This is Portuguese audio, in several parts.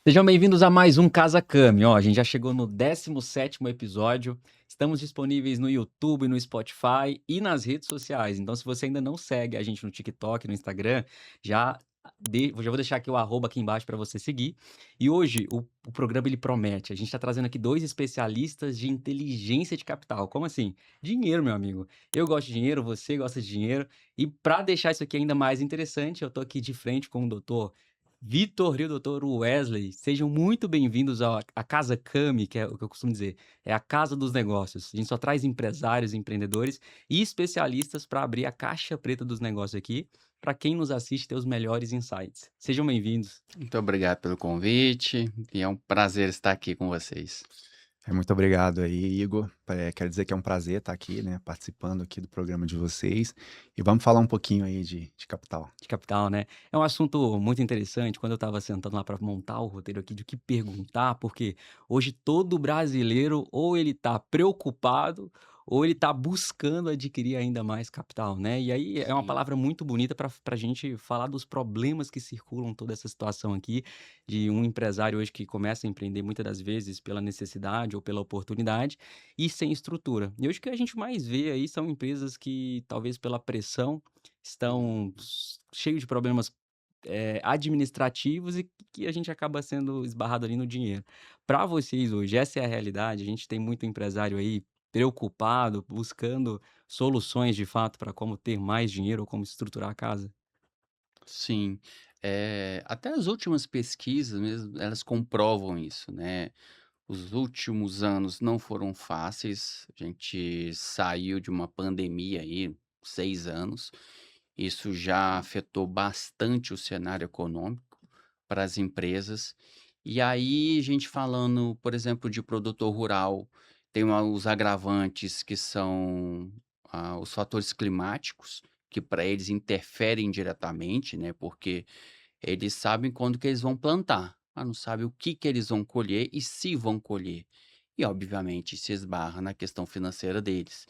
Sejam bem-vindos a mais um Casa Cami. Ó, a gente já chegou no 17º episódio. Estamos disponíveis no YouTube, no Spotify e nas redes sociais. Então, se você ainda não segue a gente no TikTok, no Instagram, já vou deixar aqui o arroba aqui embaixo para você seguir. E hoje o programa ele promete. A gente está trazendo aqui dois especialistas de inteligência de capital. Como assim? Dinheiro, meu amigo. Eu gosto de dinheiro, você gosta de dinheiro. E para deixar isso aqui ainda mais interessante, eu tô aqui de frente com o doutor Vitor e o doutor Wesley, sejam muito bem-vindos à Casa Cami, que é o que eu costumo dizer, é a casa dos negócios. A gente só traz empresários, empreendedores e especialistas para abrir a caixa preta dos negócios aqui, para quem nos assiste ter os melhores insights. Sejam bem-vindos. Muito obrigado pelo convite e é um prazer estar aqui com vocês. Muito obrigado aí, Igor. Quero dizer que é um prazer estar aqui, né, participando aqui do programa de vocês. E vamos falar um pouquinho aí de capital. De capital, né? É um assunto muito interessante. Quando eu estava sentando lá para montar o roteiro aqui de o que perguntar, porque hoje todo brasileiro ou ele está preocupado ou ele está buscando adquirir ainda mais capital, né? E aí é uma Sim, palavra muito bonita para a gente falar dos problemas que circulam toda essa situação aqui, de um empresário hoje que começa a empreender muitas das vezes pela necessidade ou pela oportunidade e sem estrutura. E hoje o que a gente mais vê aí são empresas que, talvez pela pressão, estão uhum. cheios de problemas, administrativos e que a gente acaba sendo esbarrado ali no dinheiro. Para vocês hoje, essa é a realidade? A gente tem muito empresário aí preocupado, buscando soluções de fato para como ter mais dinheiro ou como estruturar a casa? Sim. Até as últimas pesquisas mesmo, elas comprovam isso, né. Os últimos anos não foram fáceis, a gente saiu de uma pandemia aí, 6 anos, isso já afetou bastante o cenário econômico para as empresas. E aí, a gente falando, por exemplo, de produtor rural, tem os agravantes que são os fatores climáticos, que para eles interferem diretamente, né? Porque eles sabem quando que eles vão plantar, mas não sabem o que eles vão colher e se vão colher. E, obviamente, se esbarra na questão financeira deles.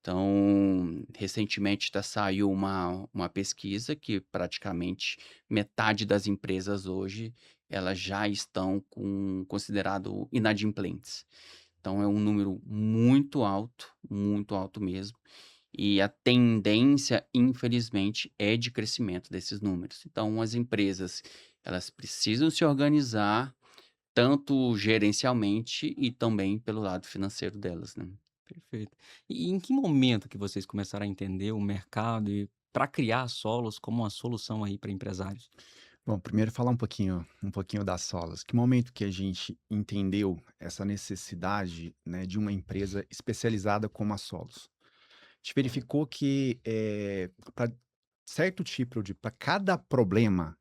Então, recentemente saiu uma pesquisa que praticamente metade das empresas hoje, elas já estão com considerado inadimplentes. Então é um número muito alto mesmo. E a tendência, infelizmente, é de crescimento desses números. Então as empresas, elas precisam se organizar, tanto gerencialmente e também pelo lado financeiro delas, né. Perfeito. E em que momento que vocês começaram a entender o mercado e para criar a Solos como uma solução aí para empresários? Bom, primeiro falar um pouquinho das solas. Que momento que a gente entendeu essa necessidade, né, de uma empresa especializada como a Solos? A gente verificou que, para certo tipo de para cada problema,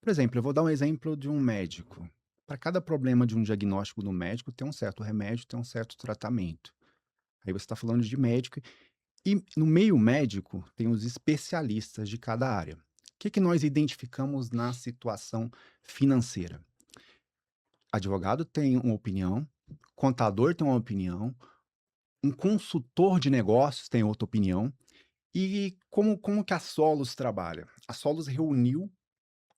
por exemplo, eu vou dar um exemplo de um médico. Para cada problema de um diagnóstico do médico, tem um certo remédio, tem um certo tratamento. Aí você está falando de médico e no meio médico tem os especialistas de cada área. O que que nós identificamos na situação financeira? Advogado tem uma opinião, contador tem uma opinião, um consultor de negócios tem outra opinião. E como que a Solos trabalha? A Solos reuniu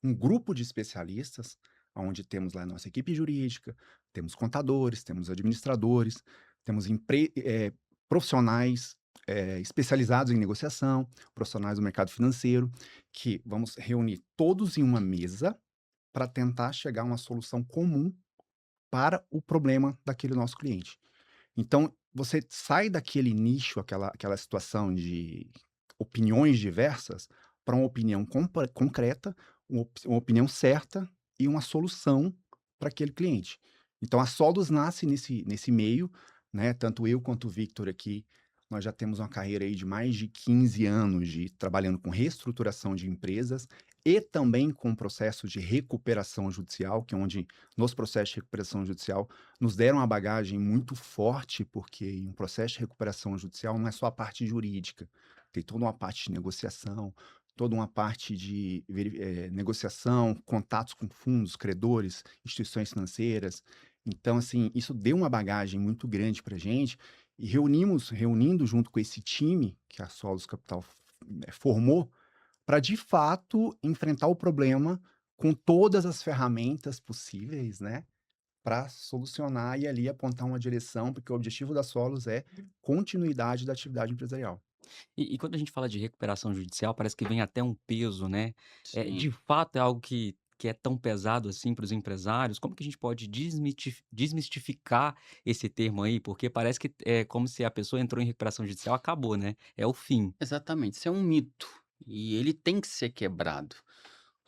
um grupo de especialistas, onde temos lá a nossa equipe jurídica, temos contadores, temos administradores, temos profissionais, especializados em negociação, profissionais do mercado financeiro, que vamos reunir todos em uma mesa para tentar chegar a uma solução comum para o problema daquele nosso cliente. Então, você sai daquele nicho, aquela situação de opiniões diversas, para uma opinião concreta, uma opinião certa e uma solução para aquele cliente. Então a Solos nasce nesse meio, né, tanto eu quanto o Victor aqui, nós já temos uma carreira aí de mais de 15 anos trabalhando com reestruturação de empresas e também com processos de recuperação judicial, que é onde nos processos de recuperação judicial nos deram uma bagagem muito forte, porque em um processo de recuperação judicial não é só a parte jurídica, tem toda uma parte de negociação, toda uma parte de negociação, contatos com fundos, credores, instituições financeiras. Então, assim, isso deu uma bagagem muito grande para a gente e reunindo junto com esse time que a Solos Capital formou, para de fato enfrentar o problema com todas as ferramentas possíveis, né, para solucionar e ali apontar uma direção, porque o objetivo da Solos é continuidade da atividade empresarial. E quando a gente fala de recuperação judicial, parece que vem até um peso, né. Sim, De fato é algo que é tão pesado assim para os empresários? Como que a gente pode desmistificar esse termo aí? Porque parece que é como se a pessoa entrou em recuperação judicial, acabou, né, é o fim. exatamente. Isso é um mito e ele tem que ser quebrado,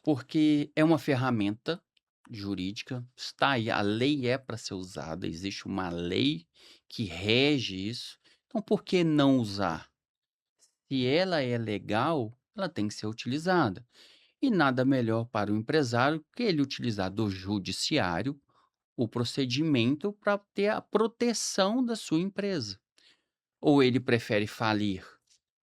porque é uma ferramenta jurídica, está aí, a lei é para ser usada, existe uma lei que rege isso, então por que não usar? Se ela é legal, ela tem que ser utilizada. E nada melhor para o empresário que ele utilizar do judiciário o procedimento para ter a proteção da sua empresa. Ou ele prefere falir?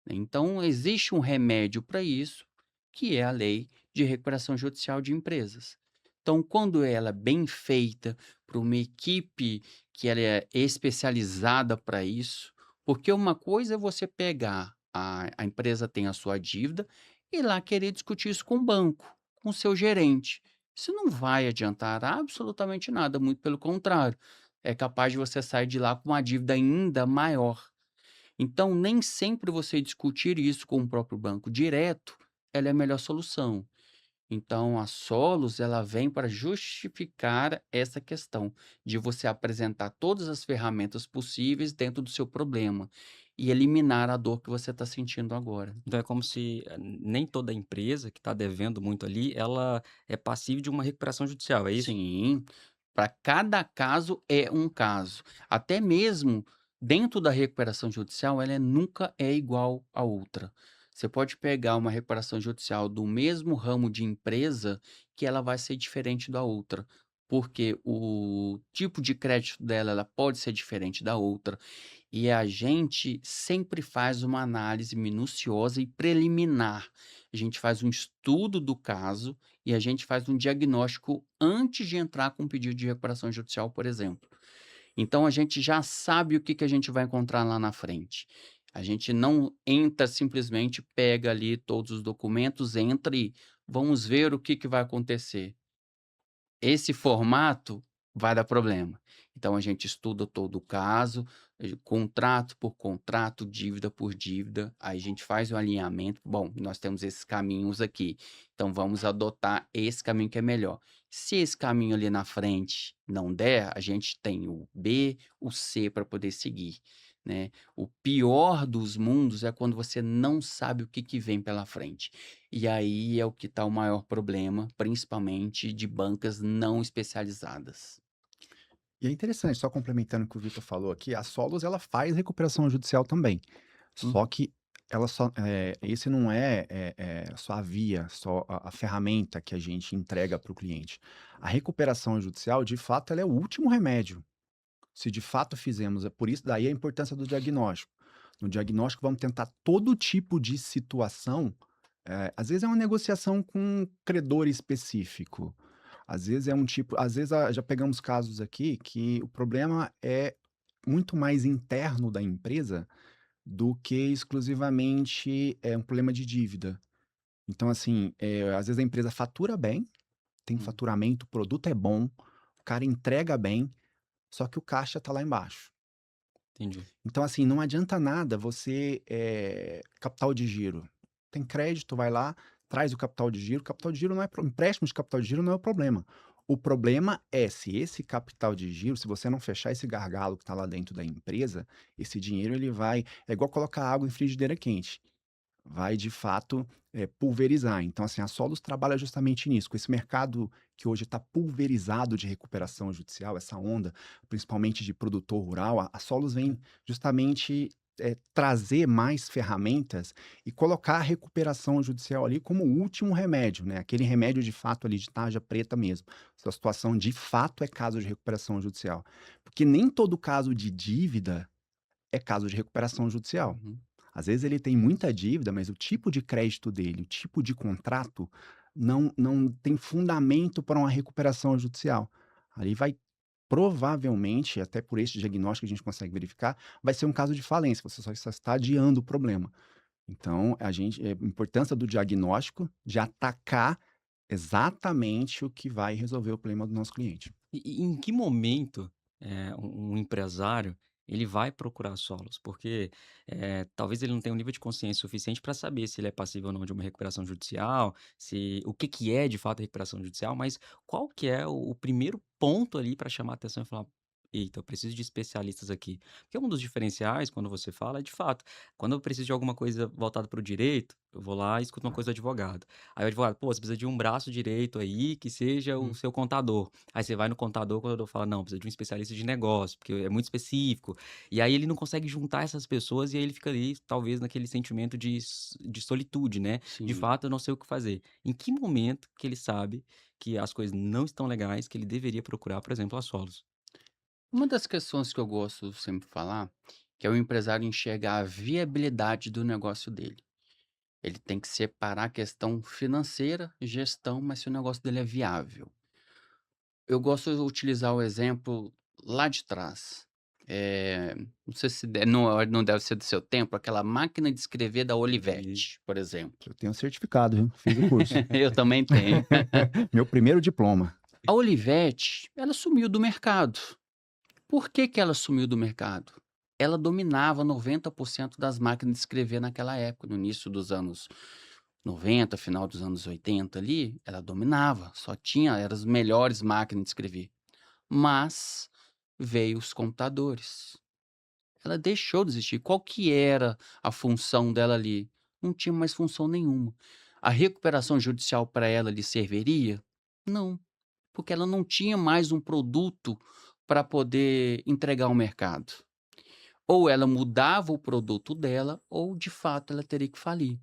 Então, existe um remédio para isso, que é a lei de recuperação judicial de empresas. Então, quando ela é bem feita por uma equipe que ela é especializada para isso, porque uma coisa é você pegar, a empresa tem a sua dívida, e ir lá querer discutir isso com o banco, com o seu gerente. Isso não vai adiantar absolutamente nada, muito pelo contrário. É capaz de você sair de lá com uma dívida ainda maior. Então, nem sempre você discutir isso com o próprio banco direto, ela é a melhor solução. Então, a Solos, ela vem para justificar essa questão de você apresentar todas as ferramentas possíveis dentro do seu problema e eliminar a dor que você está sentindo agora. Então é como se, nem toda empresa que está devendo muito ali, ela é passível de uma recuperação judicial, é isso? Sim, para cada caso é um caso. Até mesmo dentro da recuperação judicial, ela nunca é igual a outra. Você pode pegar uma recuperação judicial do mesmo ramo de empresa que ela vai ser diferente da outra, porque o tipo de crédito dela, ela pode ser diferente da outra. E a gente sempre faz uma análise minuciosa e preliminar. A gente faz um estudo do caso e a gente faz um diagnóstico antes de entrar com um pedido de recuperação judicial, por exemplo. Então a gente já sabe o que que a gente vai encontrar lá na frente. A gente não entra simplesmente, pega ali todos os documentos, entra e vamos ver o que que vai acontecer. Esse formato vai dar problema. Então a gente estuda todo o caso, contrato por contrato, dívida por dívida, aí a gente faz o alinhamento. Bom, nós temos esses caminhos aqui, então vamos adotar esse caminho que é melhor. Se esse caminho ali na frente não der, a gente tem o B, o C para poder seguir, né. O pior dos mundos é quando você não sabe o que que vem pela frente. E aí é o que está o maior problema, principalmente de bancas não especializadas. E é interessante, só complementando o que o Vitor falou aqui, a Solos ela faz recuperação judicial também, Hum, só que ela só esse não é só a via, só a ferramenta que a gente entrega para o cliente. A recuperação judicial, de fato, ela é o último remédio. Se de fato fizemos, é por isso daí a importância do diagnóstico. No diagnóstico vamos tentar todo tipo de situação, às vezes é uma negociação com um credor específico, às vezes é um tipo às vezes já pegamos casos aqui que o problema é muito mais interno da empresa do que exclusivamente, um problema de dívida. Então assim, às vezes a empresa fatura bem, tem hum, faturamento, o produto é bom, o cara entrega bem, só que o caixa está lá embaixo. Entendi. Então, assim, não adianta nada você, capital de giro. Tem crédito, vai lá, traz o capital de giro não é empréstimo de capital de giro não é o problema. O problema é se esse capital de giro, se você não fechar esse gargalo que está lá dentro da empresa, esse dinheiro ele vai é igual colocar água em frigideira quente. Vai de fato, pulverizar. Então, assim, a Solos trabalha justamente nisso, com esse mercado que hoje está pulverizado de recuperação judicial, essa onda, principalmente de produtor rural, a Solos vem justamente, trazer mais ferramentas e colocar a recuperação judicial ali como o último remédio, né, aquele remédio de fato ali de tarja preta mesmo. Se a situação de fato é caso de recuperação judicial. Porque nem todo caso de dívida é caso de recuperação judicial. uhum. Às vezes ele tem muita dívida, mas o tipo de crédito dele, o tipo de contrato, não tem fundamento para uma recuperação judicial. Ali vai provavelmente, até por esse diagnóstico que a gente consegue verificar, vai ser um caso de falência, você só está adiando o problema. Então, a importância do diagnóstico, de atacar exatamente o que vai resolver o problema do nosso cliente. E em que momento, um empresário, ele vai procurar solos? Porque, talvez ele não tenha um nível de consciência suficiente para saber se ele é passível ou não de uma recuperação judicial, se o que que é de fato a recuperação judicial, mas qual que é o primeiro ponto ali para chamar a atenção e falar: "Eita, eu preciso de especialistas aqui". Porque um dos diferenciais quando você fala é de fato, quando eu preciso de alguma coisa voltada para o direito, eu vou lá e escuto uma coisa do advogado. Aí o advogado: "Pô, você precisa de um braço direito aí que seja o Hum, seu contador". Aí você vai no contador, o contador fala: "Não, precisa de um especialista de negócio, porque é muito específico". E aí ele não consegue juntar essas pessoas e aí ele fica ali, talvez, naquele sentimento de solitude, né. De sim. fato, eu não sei o que fazer. Em que momento que ele sabe que as coisas não estão legais, que ele deveria procurar, por exemplo, a Solos? Uma das questões que eu gosto sempre de falar, que é o empresário enxergar a viabilidade do negócio dele. Ele tem que separar a questão financeira, gestão, mas se o negócio dele é viável. Eu gosto de utilizar o exemplo lá de trás. Não sei se não deve ser do seu tempo, aquela máquina de escrever da E Olivetti, por exemplo. Eu tenho certificado, viu? Fiz o curso. Eu também tenho. Meu primeiro diploma. A Olivetti, ela sumiu do mercado. Por que que ela sumiu do mercado? Ela dominava 90% das máquinas de escrever naquela época, no início dos anos 90, final dos anos 80 ali, ela dominava, só tinha eram as melhores máquinas de escrever. Mas veio os computadores. Ela deixou de existir. Qual que era a função dela ali? Não tinha mais função nenhuma. A recuperação judicial para ela lhe serviria? Não, porque ela não tinha mais um produto para poder entregar ao mercado. Ou ela mudava o produto dela, ou de fato ela teria que falir.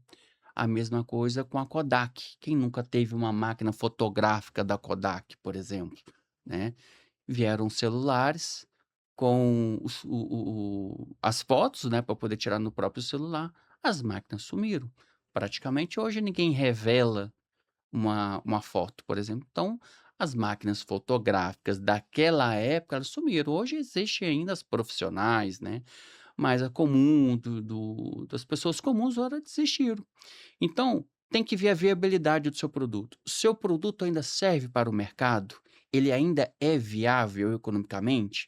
A mesma coisa com a Kodak. Quem nunca teve uma máquina fotográfica da Kodak, por exemplo, né? Vieram celulares com as fotos, né, para poder tirar no próprio celular, as máquinas sumiram. Praticamente hoje ninguém revela uma foto, por exemplo. Então, as máquinas fotográficas daquela época, elas sumiram. Hoje existem ainda as profissionais, né, mas a comum das pessoas comuns, ora, desistiram. Então, tem que ver a viabilidade do seu produto. O seu produto ainda serve para o mercado? Ele ainda é viável economicamente?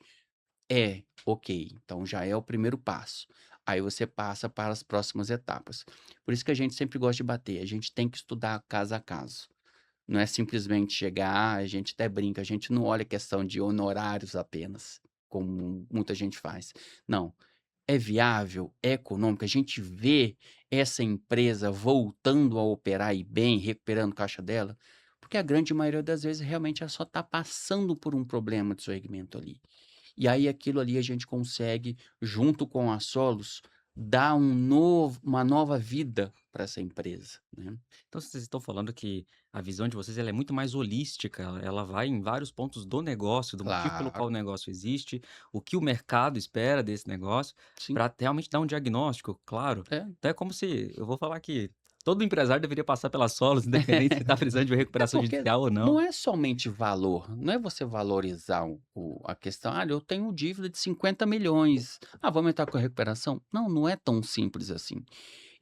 É, ok. Então já é o primeiro passo. Aí você passa para as próximas etapas. Por isso que a gente sempre gosta de bater. A gente tem que estudar caso a caso. Não é simplesmente chegar, a gente até brinca, a gente não olha a questão de honorários apenas, como muita gente faz. Não. É viável? É econômico? A gente vê essa empresa voltando a operar e bem, recuperando caixa dela? Porque a grande maioria das vezes realmente ela só está passando por um problema de segmento ali. E aí aquilo ali a gente consegue, junto com a Solos, dar uma nova vida para essa empresa, né. então vocês estão falando que a visão de vocês ela é muito mais holística, ela vai em vários pontos do negócio, do motivo pelo qual Claro. o negócio existe, o que o mercado espera desse negócio, Sim, para realmente dar um diagnóstico, claro. é. Então é como se eu vou falar que todo empresário deveria passar pela Solos, independente se está precisando de uma É recuperação porque judicial ou não não. é somente valor, não é você valorizar a questão: "Ah, eu tenho dívida de 50 milhões. Ah, vou aumentar com a recuperação?". Não, não é tão simples assim.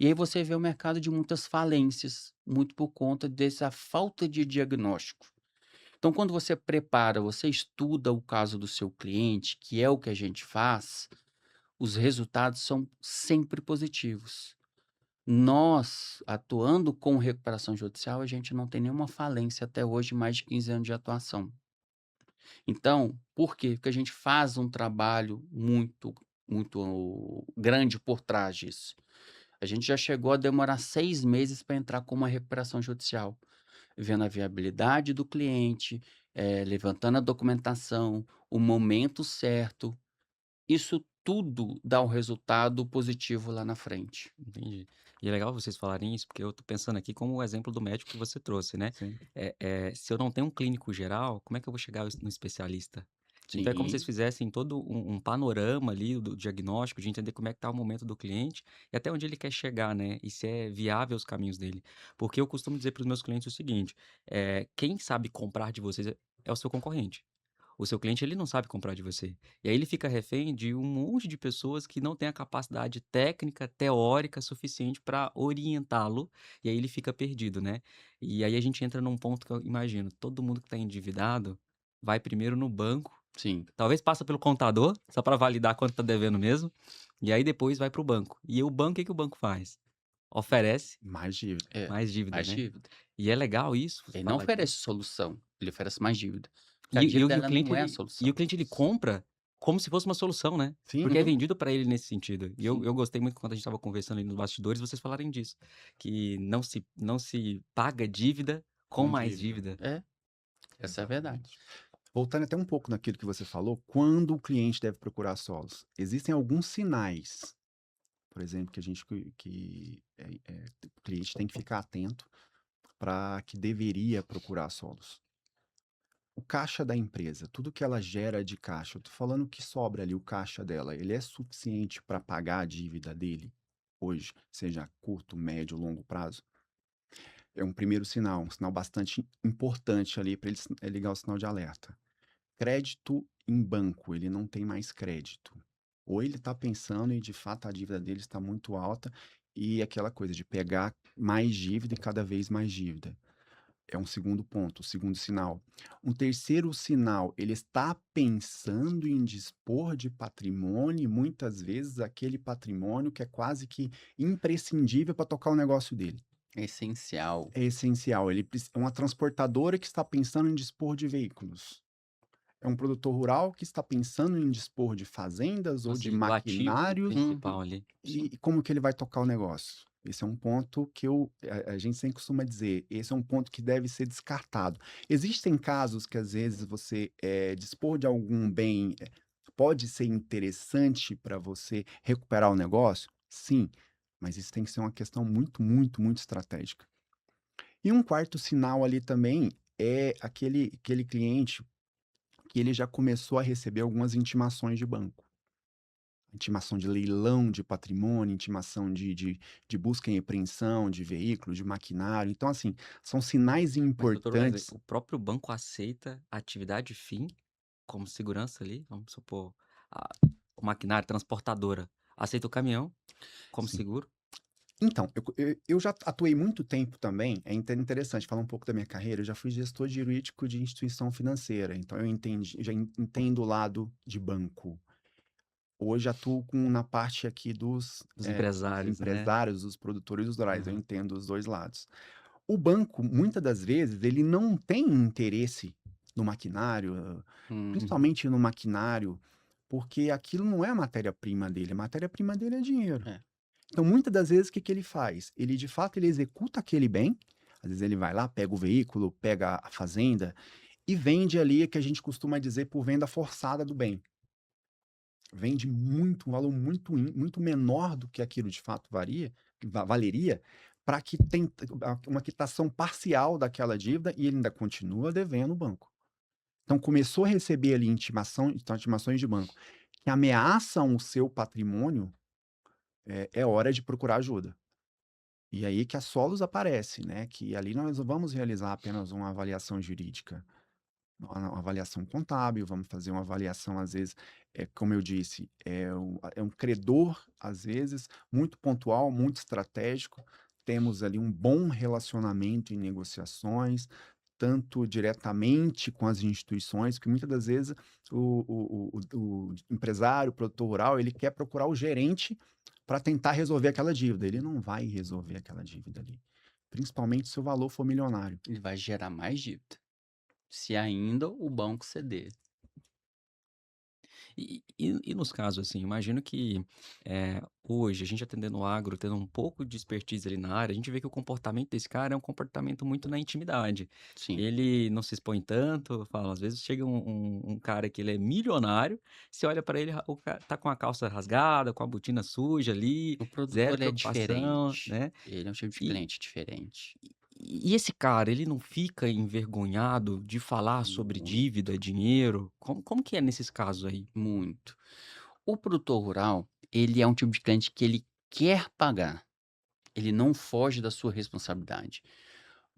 E aí você vê o mercado de muitas falências, muito por conta dessa falta de diagnóstico. Então, quando você prepara, você estuda o caso do seu cliente, que é o que a gente faz, os resultados são sempre positivos. Nós, atuando com recuperação judicial, a gente não tem nenhuma falência até hoje, mais de 15 anos de atuação. Então, por quê? Porque a gente faz um trabalho muito grande por trás disso. A gente já chegou a demorar 6 meses para entrar com uma recuperação judicial, vendo a viabilidade do cliente, levantando a documentação, o momento certo. Isso tudo dá um resultado positivo lá na frente. Entendi. E é legal vocês falarem isso, porque eu tô pensando aqui como o exemplo do médico que você trouxe, né. Sim. Se eu não tenho um clínico geral, como é que eu vou chegar no especialista? Então é como se vocês Sim, fizessem todo um panorama ali do diagnóstico, de entender como é que tá o momento do cliente e até onde ele quer chegar, né, e se é viável os caminhos dele. Porque eu costumo dizer para os meus clientes o seguinte, quem sabe comprar de vocês é o seu concorrente. O seu cliente, ele não sabe comprar de você. E aí ele fica refém de um monte de pessoas que não têm a capacidade técnica, teórica suficiente para orientá-lo, e aí ele fica perdido, né. E aí a gente entra num ponto que eu imagino, todo mundo que está endividado vai primeiro no banco, Sim, talvez passa pelo contador, só para validar quanto está devendo mesmo, e aí depois vai para o banco. E o banco, o que que o banco faz? Oferece Mais dívida. é, mais dívida, mais né. dívida. E é legal isso, você Ele não falar oferece disso. solução, ele oferece mais dívida. Porque a E dívida o ela cliente não é a e o solução. cliente ele compra como se fosse uma solução, né, Sim, porque é Uhum, vendido para ele nesse sentido. E eu sim, eu gostei muito quando a gente estava conversando ali nos bastidores, vocês falarem disso, que não se paga dívida com com mais dívida. dívida. é, essa é a verdade. Exatamente. Voltando até um pouco naquilo que você falou, quando o cliente deve procurar solos? Existem alguns sinais, por exemplo, que a gente o cliente tem que ficar atento para que deveria procurar solos. O caixa da empresa, tudo que ela gera de caixa, eu tô falando que sobra ali, o caixa dela, ele é suficiente para pagar a dívida dele hoje, seja a curto, médio, longo prazo? É um primeiro sinal, um sinal bastante importante ali para ele ligar o sinal de alerta. Crédito em banco, ele não tem mais crédito. Ou ele está pensando e de fato a dívida dele está muito alta e aquela coisa de pegar mais dívida e cada vez mais dívida. É um segundo ponto, o segundo sinal. Um terceiro sinal, ele está pensando em dispor de patrimônio, e muitas vezes aquele patrimônio que é quase que imprescindível para tocar o negócio dele. É essencial. É essencial. É uma transportadora que está pensando em dispor de veículos. É um produtor rural que está pensando em dispor de fazendas ou Ou de seja, o ativo maquinários principal Uhum, ali. sim, e como que ele vai tocar o negócio? Esse é um ponto que a gente sempre costuma dizer, esse é um ponto que deve ser descartado. Existem casos que às vezes você dispor de algum bem pode ser interessante para você recuperar o negócio? Sim, mas isso tem que ser uma questão muito, muito, muito estratégica. E um quarto sinal ali também é aquele cliente que ele já começou a receber algumas intimações de banco. Intimação de leilão de patrimônio, intimação de busca e apreensão de veículo, de maquinário. Então, assim, são sinais Mas doutor Wesley, importantes. o próprio banco aceita a atividade fim como segurança ali? Vamos supor, a o maquinário, transportadora, aceita o caminhão como Sim. seguro? Então, eu já atuei muito tempo também, é interessante falar um pouco da minha carreira, eu já fui gestor jurídico de instituição financeira, então eu entendo o lado de banco. Hoje atuo na parte aqui Dos dos empresários, né? empresários, dos produtores rurais, eu Aham. entendo os 2 lados. O banco, muitas das vezes, ele não tem interesse no maquinário, uhum, principalmente no maquinário, porque aquilo não é a matéria-prima dele, a matéria-prima dele é dinheiro. é. Então, muitas das vezes, o que que ele faz? Ele, de fato, ele executa aquele bem, às vezes ele vai lá, pega o veículo, pega a fazenda e vende ali, que a gente costuma dizer, por venda forçada do bem. Vende muito, um valor muito menor do que aquilo de fato valeria, para que tenha uma quitação parcial daquela dívida e ele ainda continua devendo o banco. Então começou a receber ali intimações de banco que ameaçam o seu patrimônio, é hora de procurar ajuda. E aí que a Solos aparece, né, que ali nós não vamos realizar apenas uma avaliação jurídica. Uma avaliação contábil, vamos fazer uma avaliação, às vezes, como eu disse, é um credor, às vezes, muito pontual, muito estratégico. Temos ali um bom relacionamento em negociações, tanto diretamente com as instituições, porque muitas das vezes o empresário, o produtor rural, ele quer procurar o gerente para tentar resolver aquela dívida. Ele não vai resolver aquela dívida ali, principalmente se o valor for milionário. Ele vai gerar mais dívida, se ainda o banco ceder. E nos casos, assim, imagino que, hoje, a gente atendendo o agro, tendo um pouco de expertise ali na área, a gente vê que o comportamento desse cara é um comportamento muito na intimidade. Sim, Ele não se expõe tanto, fala às vezes chega um cara que ele é milionário, você olha para ele, o cara tá com a calça rasgada, com a botina suja ali, o produtor zero ele é preocupação, diferente, né. ele é um tipo de E cliente diferente. e esse cara, ele não fica envergonhado de falar sobre Muito, dívida, dinheiro? Como que é nesses casos aí? muito. O produtor rural, ele é um tipo de cliente que ele quer pagar, ele não foge da sua responsabilidade.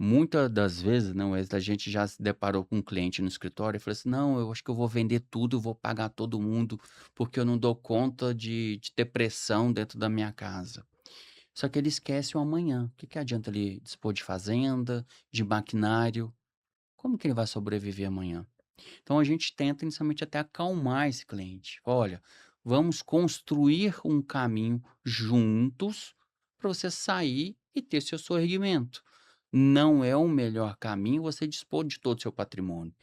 Muita das vezes, não, a gente já se deparou com um cliente no escritório e falou assim: "Não, eu acho que eu vou vender tudo, eu vou pagar todo mundo, porque eu não dou conta de ter pressão dentro da minha casa". Só que ele esquece o amanhã. O que que adianta ele dispor de fazenda, de maquinário? Como que ele vai sobreviver amanhã? Então a gente tenta inicialmente até acalmar esse cliente. Olha, vamos construir um caminho juntos para você sair e ter seu sorrimento. Não é o melhor caminho você dispor de todo o seu patrimônio.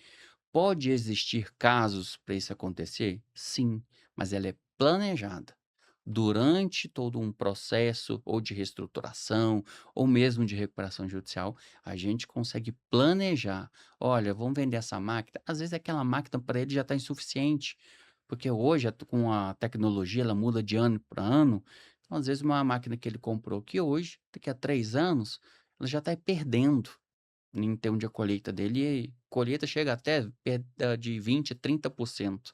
Pode existir casos para isso acontecer? Sim, mas ela é planejada. Durante todo um processo ou de reestruturação ou mesmo de recuperação judicial, a gente consegue planejar. Olha, vamos vender essa máquina. Às vezes aquela máquina para ele já está insuficiente, porque hoje com a tecnologia ela muda de ano para ano. Então, às vezes uma máquina que ele comprou aqui hoje, daqui a 3 anos, ela já está perdendo em termos de colheita dele, e colheita chega até perda de 20, 30%.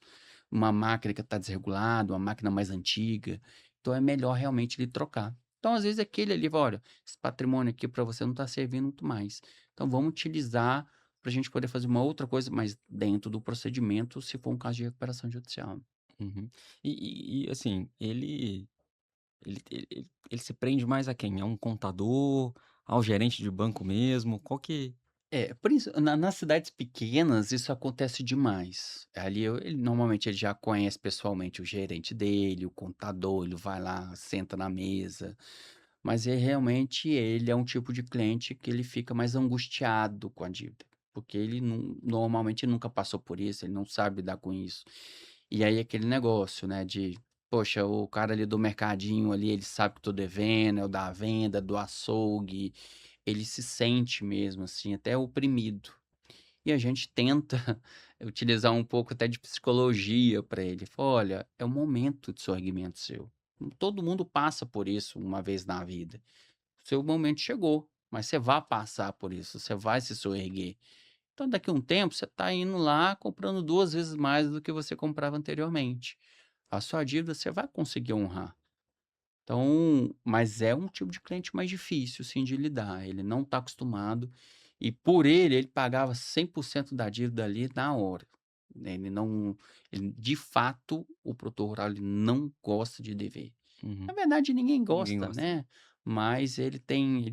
Uma máquina que está desregulada, uma máquina mais antiga, então é melhor realmente ele trocar. Então, às vezes, aquele ali, olha, esse patrimônio aqui para você não está servindo muito mais. Então, vamos utilizar para a gente poder fazer uma outra coisa, mas dentro do procedimento, se for um caso de recuperação judicial. Uhum. Assim, ele se prende mais a quem? A um contador, ao gerente de banco mesmo? Qual que É, por isso, nas cidades pequenas isso acontece demais. Ali ele normalmente ele já conhece pessoalmente o gerente dele, o contador, ele vai lá, senta na mesa, mas realmente ele é um tipo de cliente que ele fica mais angustiado com a dívida, porque ele normalmente nunca passou por isso, ele não sabe lidar com isso. E aí aquele negócio, né, de, poxa, o cara ali do mercadinho ali, ele sabe que eu tô devendo, é o da venda, do açougue, ele se sente mesmo, assim, até oprimido. E a gente tenta utilizar um pouco até de psicologia para ele. Fala: "Olha, é o momento de sorrimento seu. Todo mundo passa por isso uma vez na vida. Seu momento chegou, mas você vai passar por isso, você vai se soerguer. Então daqui a um tempo você está indo lá comprando 2 vezes mais do que você comprava anteriormente. A sua dívida você vai conseguir honrar". Então, mas é um tipo de cliente mais difícil, sim, de lidar. Ele não está acostumado e por ele pagava 100% da dívida ali na hora. Ele não de fato, o produtor rural ele não gosta de dever. Na uhum, verdade ninguém ninguém gosta, gosta. né, mas ele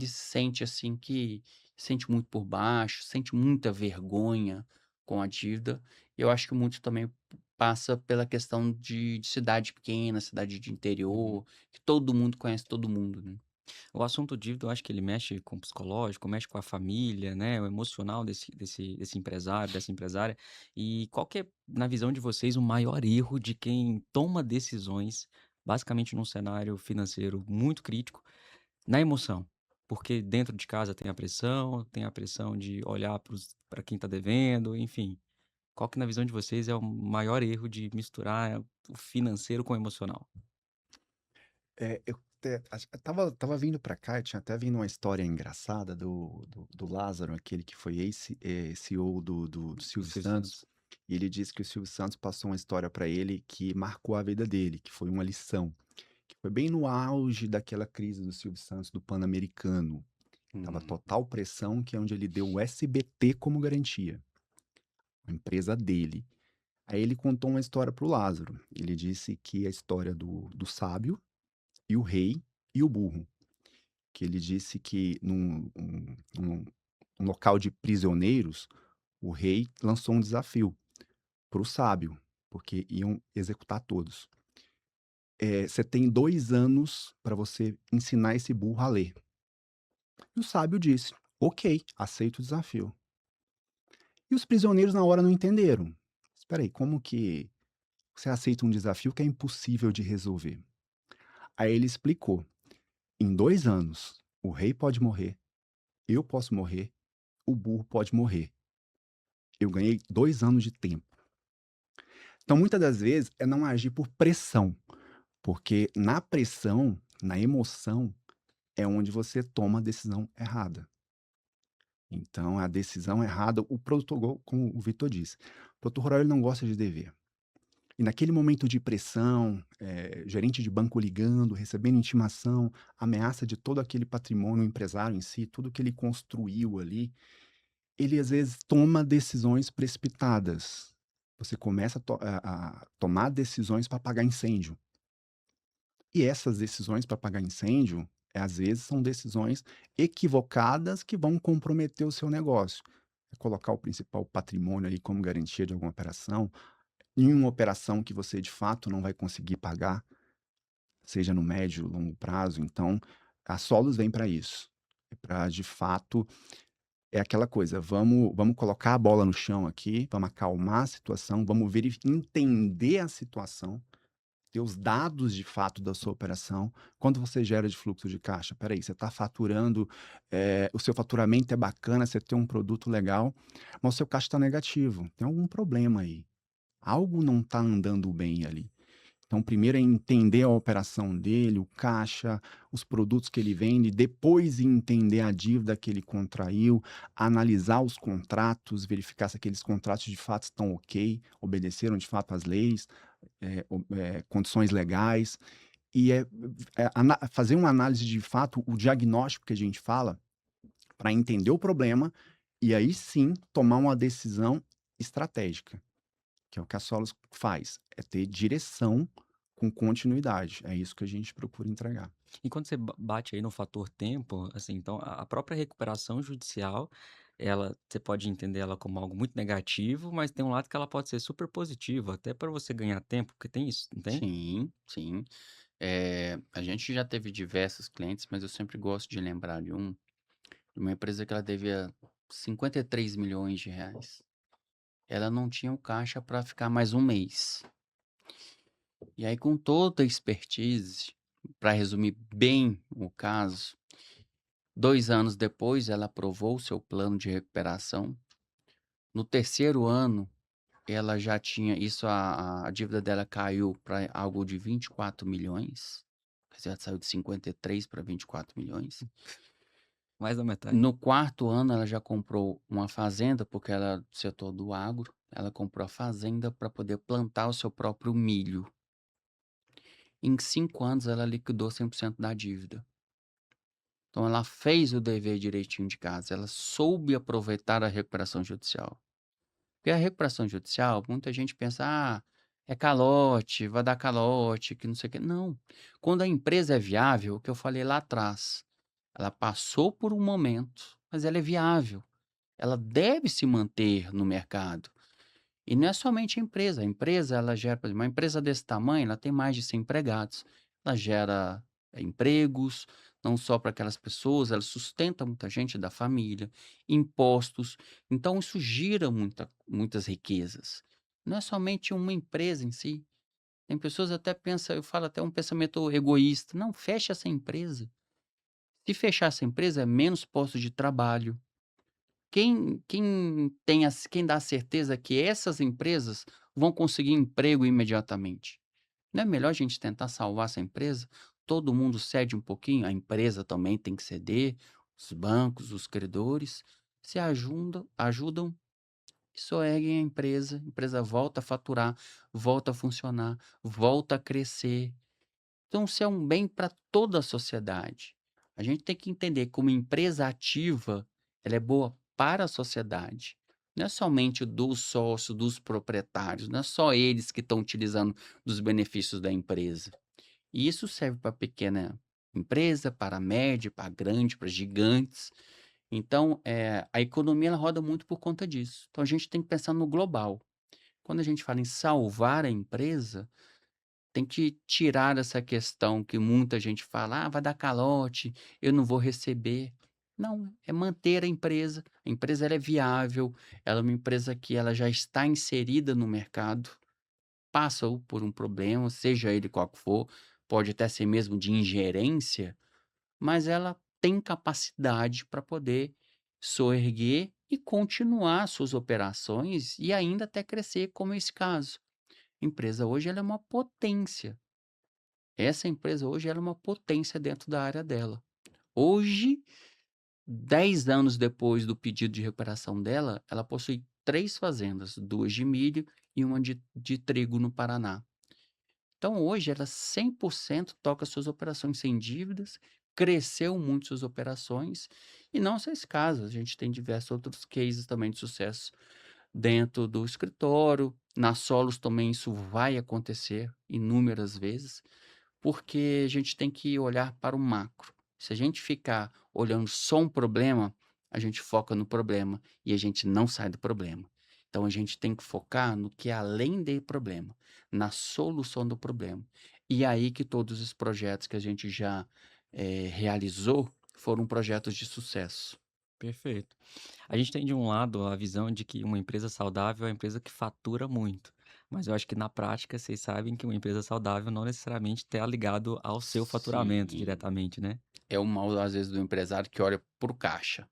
sente, assim, que sente muito por baixo, sente muita vergonha com a dívida. Eu acho que muito também passa pela questão de cidade pequena, cidade de Uhum. interior, que todo mundo conhece todo mundo, né. O assunto dívida, eu acho que ele mexe com o psicológico, mexe com a família, né, o emocional desse empresário, dessa empresária. E qual que é, na visão de vocês, o maior erro de quem toma decisões, basicamente num cenário financeiro muito crítico, na emoção? Porque dentro de casa tem a pressão de olhar para quem está devendo, enfim. Qual que, na visão de vocês, é o maior erro de misturar o financeiro com o emocional? Eu estava vindo para cá, tinha até vindo uma história engraçada do Lázaro, aquele que foi CEO do Do Silvio Silvio Santos. Santos, e ele disse que o Silvio Santos passou uma história para ele que marcou a vida dele, que foi uma lição, que foi bem no auge daquela crise do Silvio Santos do Pan-Americano. Tava Hum, total pressão, que é onde ele deu o SBT como garantia, a empresa dele. Aí ele contou uma história para o Lázaro. Ele disse que a história do sábio e o rei e o burro. Que ele disse que num local de prisioneiros, o rei lançou um desafio para o sábio, porque iam executar todos. Você tem 2 anos para você ensinar esse burro a ler. E o sábio disse: ok, aceito o desafio. E os prisioneiros na hora não entenderam. Espera aí, como que você aceita um desafio que é impossível de resolver? Aí ele explicou: em 2 anos, o rei pode morrer, eu posso morrer, o burro pode morrer. Eu ganhei 2 anos de tempo. Então, muitas das vezes, é não agir por pressão, porque na pressão, na emoção, é onde você toma a decisão errada. Então, a decisão errada, o produtor, como o Vitor disse, o produtor rural ele não gosta de dever. E naquele momento de pressão, gerente de banco ligando, recebendo intimação, ameaça de todo aquele patrimônio, o empresário em si, tudo que ele construiu ali, ele às vezes toma decisões precipitadas. Você começa a tomar decisões para apagar incêndio. E essas decisões para apagar incêndio, às vezes são decisões equivocadas que vão comprometer o seu negócio. É colocar o principal patrimônio ali como garantia de alguma operação, em uma operação que você de fato não vai conseguir pagar, seja no médio ou longo prazo. Então, a Solos vem para isso. É para de fato, é aquela coisa, vamos colocar a bola no chão aqui, vamos acalmar a situação, vamos entender a situação, ter os dados de fato da sua operação. Quanto você gera de fluxo de caixa? Espera aí, você está faturando, o seu faturamento é bacana, você tem um produto legal, mas o seu caixa está negativo. Tem algum problema aí. Algo não está andando bem ali. Então, primeiro é entender a operação dele, o caixa, os produtos que ele vende, depois entender a dívida que ele contraiu, analisar os contratos, verificar se aqueles contratos de fato estão ok, obedeceram de fato às leis, condições legais, e fazer uma análise de fato, o diagnóstico que a gente fala, para entender o problema, e aí sim tomar uma decisão estratégica. Que é o que a Solos faz, é ter direção com continuidade, é isso que a gente procura entregar. E quando você bate aí no fator tempo, assim, então a própria recuperação judicial, ela você pode entender ela como algo muito negativo, mas tem um lado que ela pode ser super positivo, até para você ganhar tempo, porque tem isso, não tem? Sim, sim. A gente já teve diversos clientes, mas eu sempre gosto de lembrar de uma empresa que ela devia 53 milhões de reais. Ela não tinha o caixa para ficar mais um mês. E aí, com toda a expertise, para resumir bem o caso, 2 anos depois ela aprovou o seu plano de recuperação. No terceiro ano, ela já tinha isso, a dívida dela caiu para algo de 24 milhões. Quer dizer, ela saiu de 53 para 24 milhões. Mais da metade. No quarto ano, ela já comprou uma fazenda, porque ela é do setor do agro. Ela comprou a fazenda para poder plantar o seu próprio milho. Em 5 anos, ela liquidou 100% da dívida. Então, ela fez o dever direitinho de casa. Ela soube aproveitar a recuperação judicial. Porque a recuperação judicial, muita gente pensa, é calote, vai dar calote, que não sei o quê. Não. Quando a empresa é viável, o que eu falei lá atrás, ela passou por um momento, mas ela é viável. Ela deve se manter no mercado. E não é somente a empresa ela gera, por exemplo, uma empresa desse tamanho, ela tem mais de 100 empregados. Ela gera empregos, não só para aquelas pessoas, ela sustenta muita gente da família, impostos. Então isso gira muitas riquezas. Não é somente uma empresa em si. Tem pessoas até pensam, eu falo até um pensamento egoísta. Não, fecha essa empresa. Se fechar essa empresa, é menos postos de trabalho. Quem dá certeza que essas empresas vão conseguir emprego imediatamente? Não é melhor a gente tentar salvar essa empresa? Todo mundo cede um pouquinho, a empresa também tem que ceder, os bancos, os credores se ajudam e soerguem a empresa volta a faturar, volta a funcionar, volta a crescer. Então, isso é um bem para toda a sociedade. A gente tem que entender que uma empresa ativa, ela é boa para a sociedade. Não é somente dos sócios, dos proprietários, não é só eles que estão utilizando dos benefícios da empresa. E isso serve para pequena empresa, para média, para grande, para gigantes. Então, a economia ela roda muito por conta disso. Então, a gente tem que pensar no global. Quando a gente fala em salvar a empresa, tem que tirar essa questão que muita gente fala: vai dar calote, eu não vou receber. Não, é manter a empresa. A empresa ela é viável, ela é uma empresa que ela já está inserida no mercado, passou por um problema, seja ele qual que for, pode até ser mesmo de ingerência, mas ela tem capacidade para poder soerguer e continuar suas operações e ainda até crescer, como esse caso. A empresa hoje ela é uma potência. Essa empresa hoje ela é uma potência dentro da área dela. Hoje, 10 anos depois do pedido de recuperação dela, ela possui 3 fazendas, 2 de milho e uma de trigo no Paraná. Então hoje ela 100% toca suas operações sem dívidas, cresceu muito suas operações, e não só esse caso, a gente tem diversos outros cases também de sucesso dentro do escritório, na Solos também isso vai acontecer inúmeras vezes, porque a gente tem que olhar para o macro. Se a gente ficar olhando só um problema, a gente foca no problema e a gente não sai do problema. Então a gente tem que focar no que é além do problema, na solução do problema. E aí que todos os projetos que a gente já realizou foram projetos de sucesso. Perfeito. A gente tem de um lado a visão de que uma empresa saudável é uma empresa que fatura muito, mas eu acho que na prática vocês sabem que uma empresa saudável não necessariamente está ligado ao seu faturamento Sim, diretamente, né? é o mal às vezes do empresário que olha para o caixa,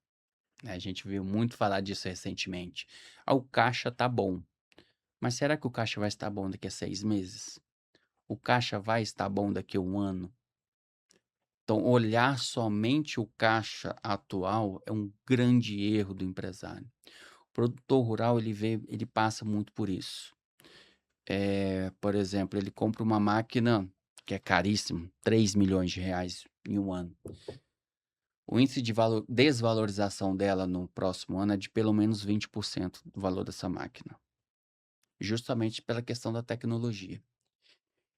né? A gente viu muito falar disso recentemente. Ah, o caixa tá bom. Mas será que o caixa vai estar bom daqui a 6 meses? O caixa vai estar bom daqui a 1 ano? Então, olhar somente o caixa atual é um grande erro do empresário. O produtor rural, ele passa muito por isso. Por exemplo, ele compra uma máquina que é caríssima, R$ 3 milhões em 1 ano. O índice de desvalorização dela no próximo ano é de pelo menos 20% do valor dessa máquina, justamente pela questão da tecnologia.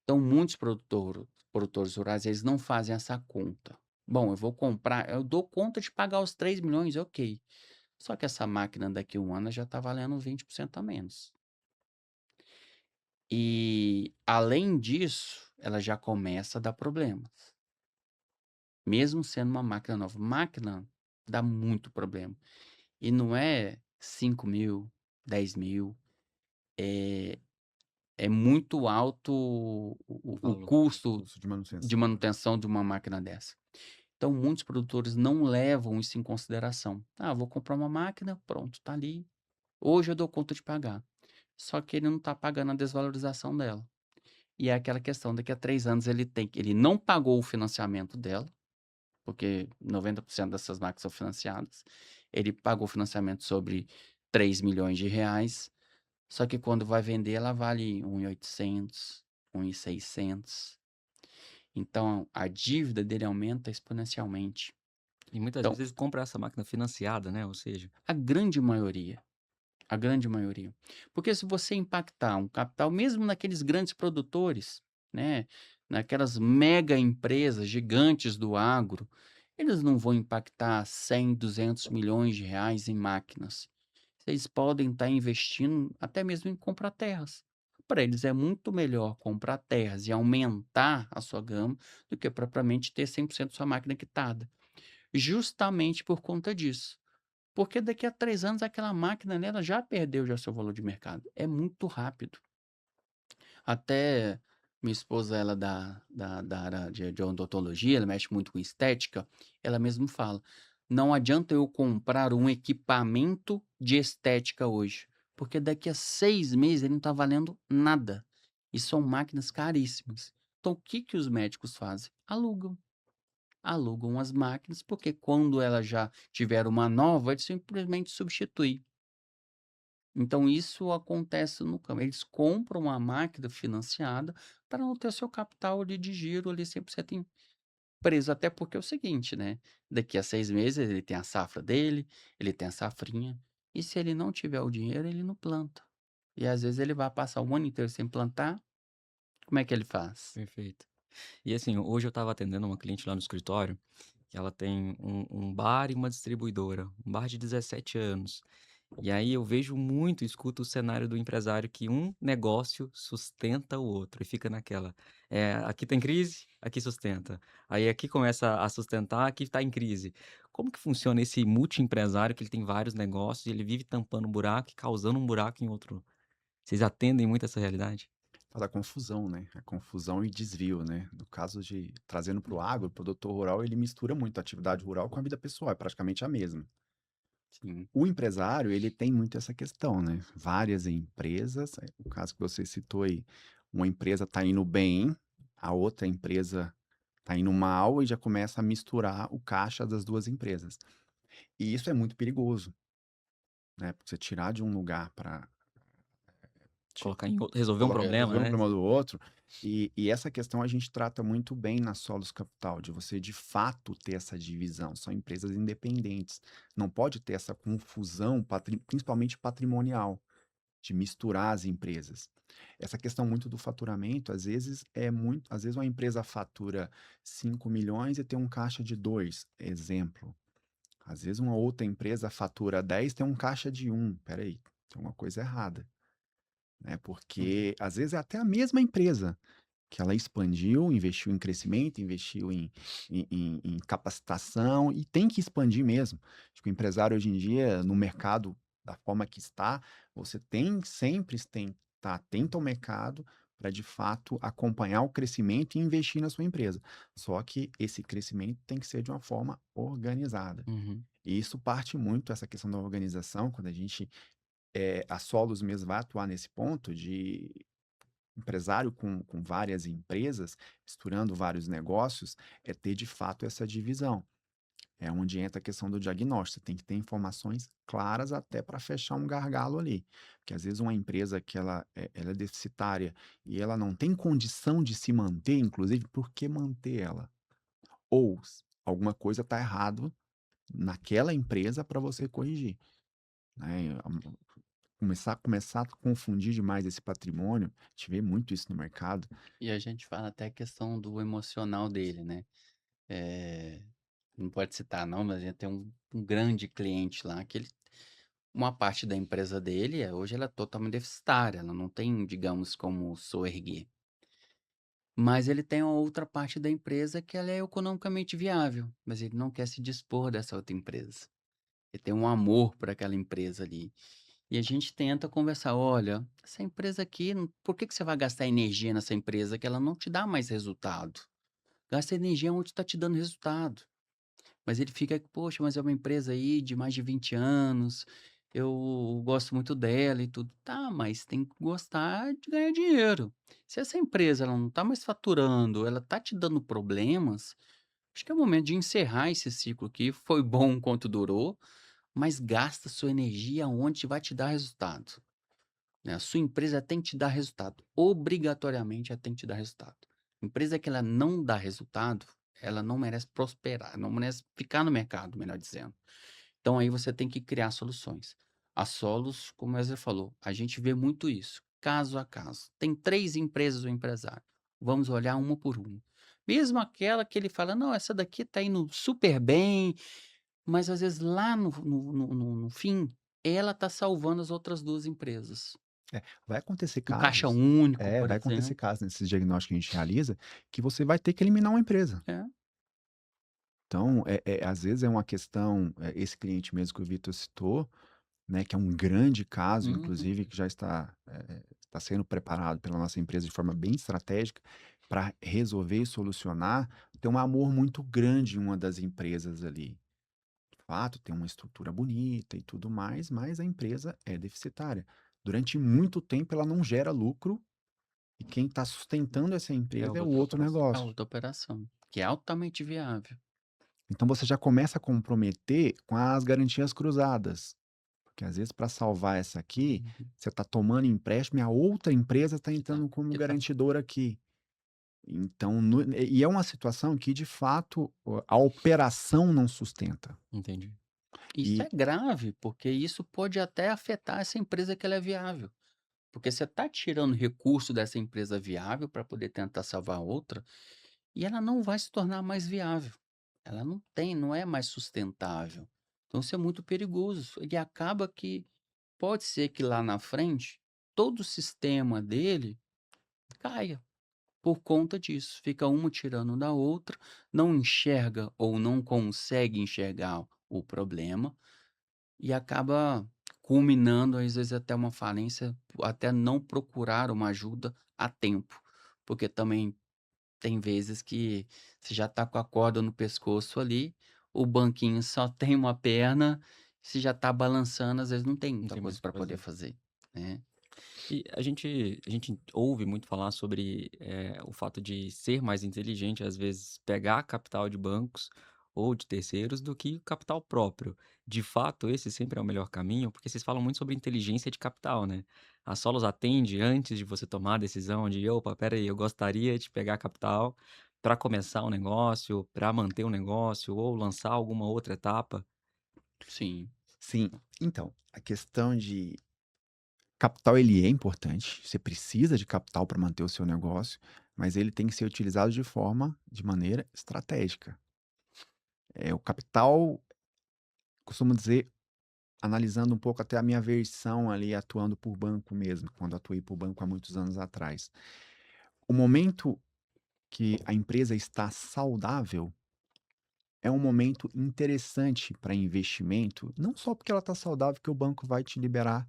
Então, muitos produtores rurais, eles não fazem essa conta. Bom, eu vou comprar, eu dou conta de pagar os 3 milhões, ok. Só que essa máquina daqui a 1 ano já está valendo 20% a menos. E, além disso, ela já começa a dar problemas. Mesmo sendo uma máquina nova. Máquina dá muito problema. E não é 5 mil, 10 mil. É muito alto o Valor. custo Custo de de manutenção, né? manutenção de uma máquina dessa. Então, muitos produtores não levam isso em consideração. Ah, vou comprar uma máquina, pronto, tá ali. Hoje eu dou conta de pagar. Só que ele não está pagando a desvalorização dela. E é aquela questão, daqui a 3 anos ele não pagou o financiamento dela, porque 90% dessas máquinas são financiadas. Ele pagou o financiamento sobre R$ 3 milhões, só que quando vai vender ela vale 1.800, 1.600. Então a dívida dele aumenta exponencialmente. E muitas Então, vezes eles compram essa máquina financiada, né? Ou seja, a grande maioria, a grande maioria. Porque se você impactar um capital, mesmo naqueles grandes produtores, né, naquelas mega empresas gigantes do agro, eles não vão impactar 100, 200 milhões de reais em máquinas. Eles podem estar investindo até mesmo em comprar terras. Para eles é muito melhor comprar terras e aumentar a sua gama do que propriamente ter 100% sua máquina quitada. Justamente por conta disso. Porque daqui a 3 anos aquela máquina ali, ela já perdeu já seu valor de mercado. É muito rápido. Até minha esposa, ela da área de odontologia, ela mexe muito com estética, ela mesmo fala: "Não adianta eu comprar um equipamento de estética hoje, porque daqui a 6 meses ele não está valendo nada, e são máquinas caríssimas". Então o que que os médicos fazem? Alugam as máquinas, porque quando ela já tiver uma nova, ele simplesmente substitui. Então isso acontece no campo. Eles compram uma máquina financiada para não ter seu capital ali de giro ali 100% preso. Até porque é o seguinte, né? Daqui a 6 meses ele tem a safra dele, ele tem a safrinha. E se ele não tiver o dinheiro, ele não planta. E às vezes ele vai passar o ano inteiro sem plantar. Como é que ele faz? perfeito. E assim, hoje eu estava atendendo uma cliente lá no escritório, que ela tem um bar e uma distribuidora, um bar de 17 anos. E aí eu vejo muito, escuto o cenário do empresário que um negócio sustenta o outro e fica naquela, aqui tem crise, aqui sustenta. Aí aqui começa a sustentar, aqui está em crise. Como que funciona esse multiempresário que ele tem vários negócios e ele vive tampando um buraco e causando um buraco em outro? Vocês atendem muito essa realidade? Faz a confusão, né? A confusão e desvio, né? No caso de trazendo para o agro, o produtor rural, ele mistura muito a atividade rural com a vida pessoal, é praticamente a mesma. Sim, O empresário, ele tem muito essa questão, né? Várias empresas, o caso que você citou aí, uma empresa está indo bem, a outra empresa está indo mal e já começa a misturar o caixa das duas empresas. E isso é muito perigoso, né? Porque você tirar de um lugar para Colocar em outro, resolver um problema, Resolver um né? problema do outro. E essa questão a gente trata muito bem na Solos Capital, de você de fato ter essa divisão. São empresas independentes. Não pode ter essa confusão, principalmente patrimonial, de misturar as empresas. Essa questão muito do faturamento, às vezes uma empresa fatura 5 milhões e tem um caixa de 2, exemplo. Às vezes uma outra empresa fatura 10 e tem um caixa de 1. Peraí, tem uma coisa errada, né? Uhum. Porque às vezes é até a mesma empresa que ela expandiu, investiu em crescimento, investiu em capacitação e tem que expandir mesmo. Acho que o empresário hoje em dia, no mercado da forma que está, você tem sempre tem estar atento ao mercado para de fato acompanhar o crescimento e investir na sua empresa. Só que esse crescimento tem que ser de uma forma organizada. Uhum. E isso parte muito essa questão da organização, quando a gente, a Solos mesmo vai atuar nesse ponto de empresário com várias empresas, misturando vários negócios, é ter de fato essa divisão. É onde entra a questão do diagnóstico. Você tem que ter informações claras até para fechar um gargalo ali. Porque às vezes uma empresa que ela é deficitária e ela não tem condição de se manter, inclusive, por que manter ela? Ou alguma coisa está errado naquela empresa para você corrigir, né? Começar a confundir demais esse patrimônio, a gente vê muito isso no mercado. E a gente fala até a questão do emocional dele, né? Eh, não pode citar não, mas a gente tem um grande cliente lá que uma parte da empresa dele hoje ela é totalmente deficitária, ela não tem, digamos, como soerguer. Mas ele tem uma outra parte da empresa que ela é economicamente viável, mas ele não quer se dispor dessa outra empresa. Ele tem um amor por aquela empresa ali. E a gente tenta conversar: "Olha, essa empresa aqui, por que que você vai gastar energia nessa empresa que ela não te dá mais resultado? Gasta energia onde está te dando resultado". Mas ele fica: "Poxa, mas é uma empresa aí de mais de 20 anos, eu gosto muito dela e tudo". Tá, mas tem que gostar de ganhar dinheiro. Se essa empresa ela não tá mais faturando, ela tá te dando problemas, acho que é o momento de encerrar esse ciclo aqui. Foi bom enquanto durou, mas gasta sua energia onde vai te dar resultado, né. A sua empresa tem que te dar resultado, obrigatoriamente ela tem que te dar resultado. Empresa que ela não dá resultado, ela não merece prosperar, não merece ficar no mercado, melhor dizendo. Então aí você tem que criar soluções. A Solos, como o Wesley falou, a gente vê muito isso, caso a caso. Tem 3 empresas o empresário, vamos olhar uma por uma. Mesmo aquela que ele fala: "Não, essa daqui está indo super bem", mas às vezes lá no fim, ela está salvando as outras 2 empresas. Vai acontecer O caixa casos único, por vai acontecer exemplo. casos nesses diagnósticos que a gente realiza, que você vai ter que eliminar uma empresa. É. Então, às vezes é uma questão, esse cliente mesmo que o Vitor citou, né, que é um grande caso, Uhum. inclusive, que já está sendo preparado pela nossa empresa de forma bem estratégica para resolver e solucionar, tem um amor muito grande em uma das empresas ali. De fato, tem uma estrutura bonita e tudo mais, mas a empresa é deficitária. Durante muito tempo ela não gera lucro e quem está sustentando essa É empresa é o outra outro operação, é negócio. outra operação, que é altamente viável. Então você já começa a comprometer com as garantias cruzadas, porque às vezes para salvar essa aqui, Uhum. você está tomando empréstimo e a outra empresa está Que tá entrando como que tá garantidora aqui. Então, e é uma situação que de fato a operação não sustenta. Entendi. Isso é E grave, porque isso pode até afetar essa empresa que ela é viável. Porque você está tirando recurso dessa empresa viável para poder tentar salvar outra, e ela não vai se tornar mais viável. Ela não é mais sustentável. Então isso é muito perigoso. E acaba que pode ser que lá na frente todo o sistema dele caia por conta disso. Fica uma tirando da outra, não enxerga ou não consegue enxergar o problema e acaba culminando, às vezes, até uma falência, até não procurar uma ajuda a tempo. Porque também tem vezes que você já está com a corda no pescoço ali, o banquinho só tem uma perna, você já está balançando, às vezes não tem Não muita tem mais coisa o que para poder fazer. fazer, né. E a gente ouve muito falar sobre, o fato de ser mais inteligente, às vezes, pegar capital de bancos ou de terceiros do que capital próprio. De fato, esse sempre é o melhor caminho, porque vocês falam muito sobre inteligência de capital, né? A Solos atende antes de você tomar a decisão de, opa, espera aí, eu gostaria de pegar capital para começar um negócio, para manter um negócio ou lançar alguma outra etapa. Sim, Sim, então, a questão de capital ele é importante, você precisa de capital para manter o seu negócio, mas ele tem que ser utilizado de maneira estratégica. O capital, costumo dizer, analisando um pouco até a minha versão ali atuando por banco mesmo, quando atuei por banco há muitos anos atrás. O momento que a empresa está saudável é um momento interessante para investimento, não só porque ela está saudável que o banco vai te liberar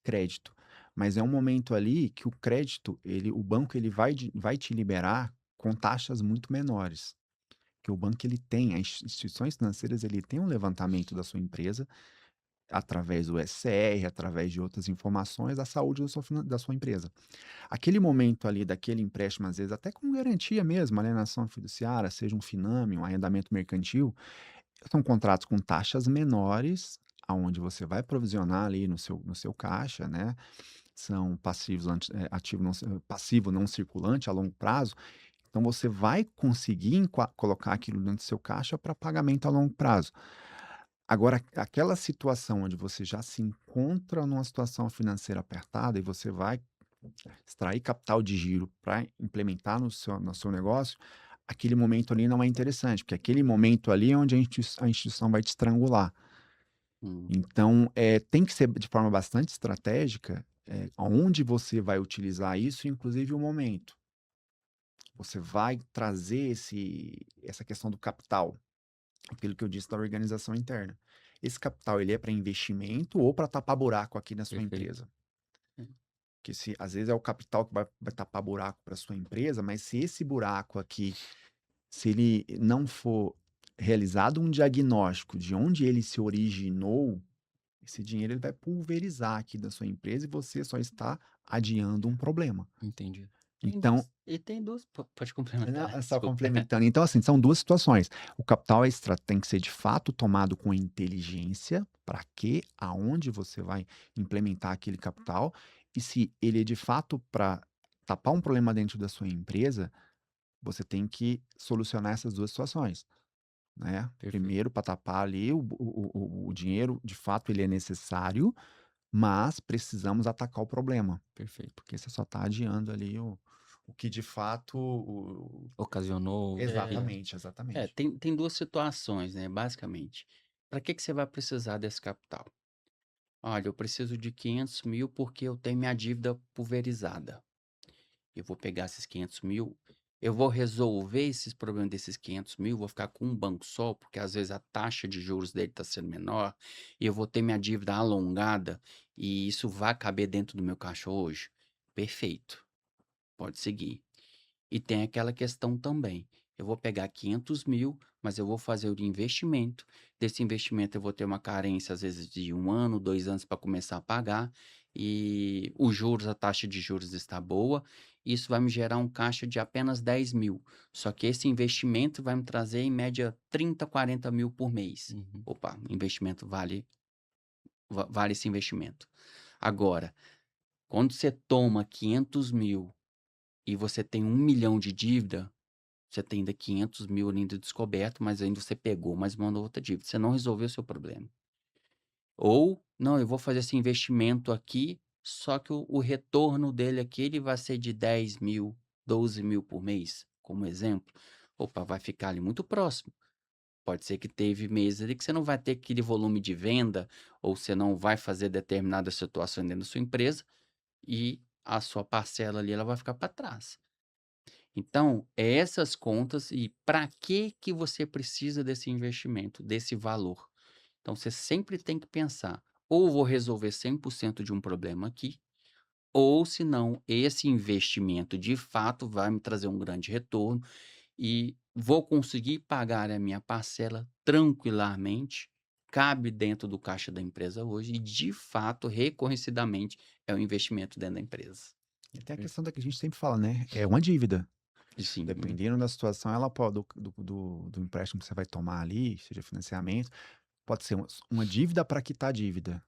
crédito, mas é um momento ali que o crédito, o banco ele vai te liberar com taxas muito menores, que o banco ele tem, as instituições financeiras ele tem um levantamento da sua empresa através do SCR, através de outras informações da saúde da sua empresa. Aquele momento ali daquele empréstimo, às vezes até com garantia mesmo, alienação fiduciária, seja um Finame, um arrendamento mercantil, são contratos com taxas menores, aonde você vai provisionar ali no seu caixa, né, são passivos ativo não passivo não circulante a longo prazo, então você vai conseguir colocar aquilo dentro do seu caixa para pagamento a longo prazo. Agora, aquela situação onde você já se encontra numa situação financeira apertada e você vai extrair capital de giro para implementar no seu negócio, aquele momento ali não é interessante, porque aquele momento ali é onde a instituição vai te estrangular. hum, Então, tem que ser de forma bastante estratégica, aonde você vai utilizar isso, inclusive o momento. Você vai trazer essa questão do capital, aquilo que eu disse da organização interna. Esse capital ele é para investimento ou para tapar buraco aqui na sua Perfeito. empresa? Que se às vezes é o capital que vai tapar buraco para sua empresa, mas se esse buraco aqui, se ele não for realizado um diagnóstico de onde ele se originou, esse dinheiro ele vai pulverizar aqui da sua empresa e você só está adiando um problema. Entendi. Então, tem duas, pode não, complementar, é só desculpa. complementando. Então, assim, são 2 situações. O capital extra tem que ser de fato tomado com inteligência, para que, aonde você vai implementar aquele capital, e se ele é de fato para tapar um problema dentro da sua empresa, você tem que solucionar essas 2 situações, né. Perfeito, Primeiro para tapar ali o dinheiro, de fato ele é necessário, mas precisamos atacar o problema, perfeito. porque você só está adiando ali o que de fato Ocasionou É, e exatamente, exatamente. tem duas situações, né, basicamente. Para que você vai precisar desse capital? Olha, eu preciso de 500.000 porque eu tenho minha dívida pulverizada. Eu vou pegar esses 500.000, eu vou resolver esses problemas desses 500.000, vou ficar com um banco só, porque às vezes a taxa de juros dele está sendo menor, e eu vou ter minha dívida alongada, e isso vai caber dentro do meu caixa hoje. Perfeito, pode seguir. E tem aquela questão também. Eu vou pegar 500.000, mas eu vou fazer o investimento. Desse investimento eu vou ter uma carência, às vezes, de 1 ano, 2 anos para começar a pagar. E os juros, a taxa de juros está boa. Isso vai me gerar um caixa de apenas 10.000. Só que esse investimento vai me trazer, em média, 30, 40 mil por mês. uhum, Opa, investimento vale esse investimento. Agora, quando você toma 500.000 e você tem 1 milhão de dívida, você tem ainda 500.000 ainda descoberto, mas ainda você pegou mais uma outra dívida. Você não resolveu o seu problema. Ou, não, eu vou fazer esse investimento aqui, só que o retorno dele aqui ele vai ser de 10.000, 12.000 por mês, como exemplo. Opa, vai ficar ali muito próximo. Pode ser que teve meses ali que você não vai ter aquele volume de venda, ou você não vai fazer determinada situação dentro da sua empresa, e a sua parcela ali ela vai ficar para trás. Então, é essas contas e para que você precisa desse investimento, desse valor. Então, você sempre tem que pensar, ou vou resolver 100% de um problema aqui, ou se não, esse investimento de fato vai me trazer um grande retorno e vou conseguir pagar a minha parcela tranquilamente, cabe dentro do caixa da empresa hoje e de fato, reconhecidamente, é um investimento dentro da empresa. E tem a questão perfeito. da que a gente sempre fala, né, é uma dívida. Sim. Dependendo da situação, ela pode, do empréstimo que você vai tomar ali, seja financiamento, pode ser uma dívida para quitar a dívida.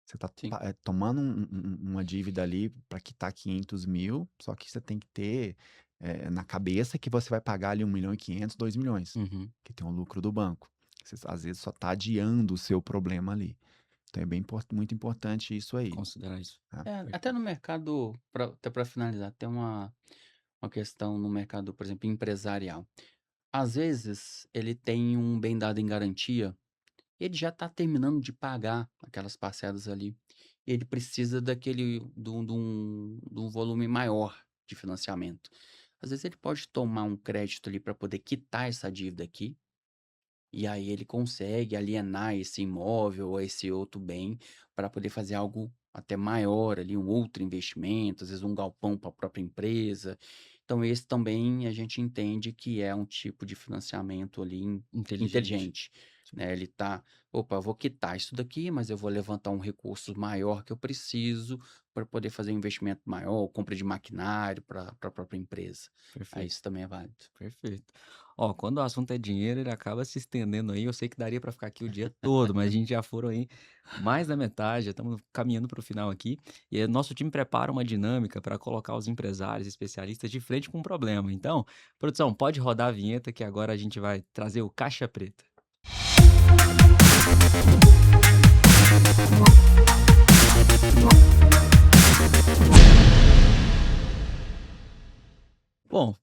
Você está Sim. tomando uma dívida ali para quitar 500 mil, só que você tem que ter na cabeça que você vai pagar ali 1.500.000, 2 milhões, Uhum. que tem o lucro do banco. Você, às vezes, só está adiando o seu problema ali. Então, é bem muito importante isso aí. Considerar isso. Tá? Até no mercado, até para finalizar, tem uma questão no mercado, por exemplo, empresarial. Às vezes, ele tem um bem dado em garantia, ele já está terminando de pagar aquelas parcelas ali. Ele precisa de um volume maior de financiamento. Às vezes ele pode tomar um crédito ali para poder quitar essa dívida aqui, e aí ele consegue alienar esse imóvel ou esse outro bem para poder fazer algo até maior ali, um outro investimento, às vezes um galpão para a própria empresa. Então esse também a gente entende que é um tipo de financiamento ali Inteligente. inteligente, né? Ele tá, opa, eu vou quitar isso daqui, mas eu vou levantar um recurso maior que eu preciso para poder fazer um investimento maior, compra de maquinário para a própria empresa. Aí Perfeito. isso também é válido. Perfeito. Ó, quando o assunto é dinheiro, ele acaba se estendendo aí. Eu sei que daria para ficar aqui o dia todo, mas a gente já foram aí mais da metade, já estamos caminhando para o final aqui. E aí, nosso time prepara uma dinâmica para colocar os empresários, especialistas de frente com o problema. Então, produção, pode rodar a vinheta que agora a gente vai trazer o Caixa Preta. Bom,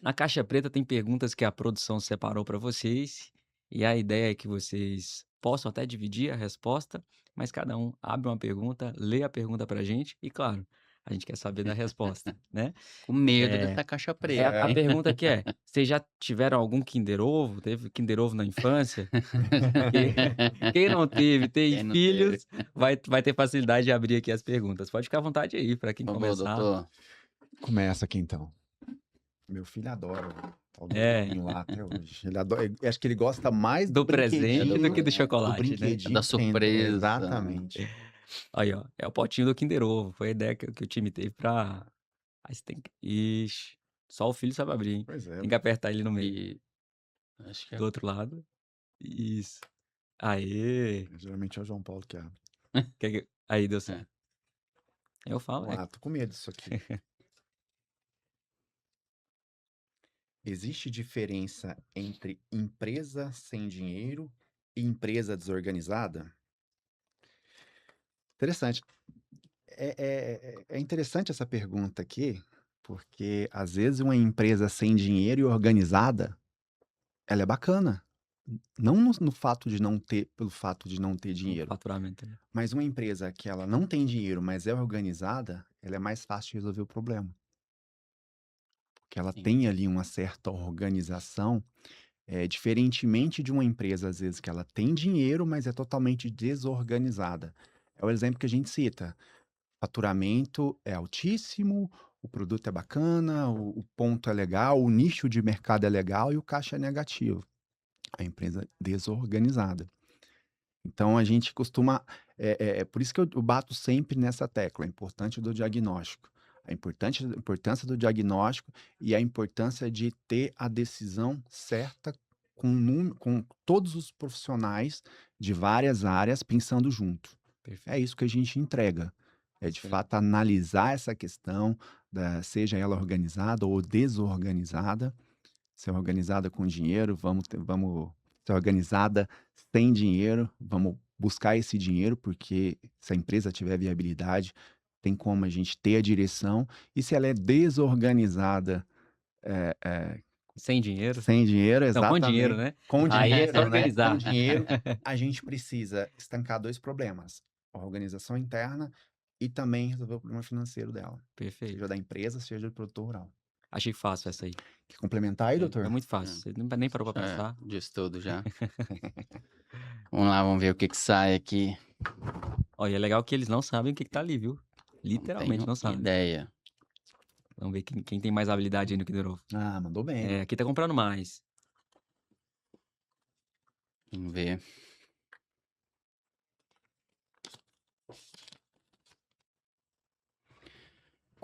na Caixa Preta tem perguntas que a produção separou para vocês, e a ideia é que vocês possam até dividir a resposta, mas cada um abre uma pergunta, lê a pergunta pra gente e, claro, a gente quer saber da resposta, né? Com medo Eh, dessa caixa a preta, hein? pergunta aqui é: vocês já tiveram algum Kinder Ovo? Teve Kinder Ovo na infância? Porque quem não teve, tem Quem não teve? filhos, vai ter facilidade de abrir aqui as perguntas. Pode ficar à vontade aí, para quem Por favor, começar. doutor. Começa aqui então. Meu filho adora o tal do É. ovinho lá até hoje. Ele adora, acho que ele gosta mais do Do presente do que do brinquedinho, do chocolate, né? É da brinquedinho surpresa. exatamente. Aí, ó, é o potinho do Kinder Ovo, foi a ideia que o time teve pra aí você tem que ixi, só o filho sabe abrir, hein. Pois é, Tem que apertar ele no meio. E acho que é. Do outro lado. Isso. Aê! geralmente é o João Paulo que abre. Aí deu É. certo. Eu falo, Vamos lá, tô com medo disso aqui. Existe diferença entre empresa sem dinheiro e empresa desorganizada? Interessante. É interessante essa pergunta aqui, porque às vezes uma empresa sem dinheiro e organizada, ela é bacana. Não no fato de não ter, pelo fato de não ter o dinheiro, faturamento, né. mas uma empresa que ela não tem dinheiro, mas é organizada, ela é mais fácil de resolver o problema. Porque ela Sim. tem ali uma certa organização, diferentemente de uma empresa, às vezes, que ela tem dinheiro, mas é totalmente desorganizada. É o exemplo que a gente cita. Faturamento é altíssimo, o produto é bacana, o ponto é legal, o nicho de mercado é legal e o caixa é negativo. A empresa desorganizada. Então a gente costuma, por isso que eu bato sempre nessa tecla, a importância do diagnóstico. A importância do diagnóstico e a importância de ter a decisão certa com todos os profissionais de várias áreas pensando junto. É Perfeito. isso que a gente entrega. É de Excelente. fato analisar essa questão, seja ela organizada ou desorganizada. Ser organizada com dinheiro, vamos ser organizada sem dinheiro, vamos buscar esse dinheiro, porque se a empresa tiver viabilidade, tem como a gente ter a direção. E se ela é desorganizada, Sem dinheiro. sem dinheiro, Não, com dinheiro, exatamente, né. com Aí é só dinheiro, né? Com organizar. dinheiro, a gente precisa estancar 2 problemas: a organização interna e também resolver o problema financeiro dela, seja Perfeito. da empresa, seja do produtor rural. Achei fácil essa aí. Quer complementar aí, Foi doutor? muito É, fácil, você nem parou pra já pensar. disse tudo já. Vamos lá, vamos ver o que que sai aqui. Ó, e é legal que eles não sabem o que tá ali, viu. Não Literalmente tenho não sabem. ideia. Vamos ver quem tem mais habilidade aí no Kinder Ovo. Ah, mandou bem. É, aqui tá comprando mais. Vamos ver.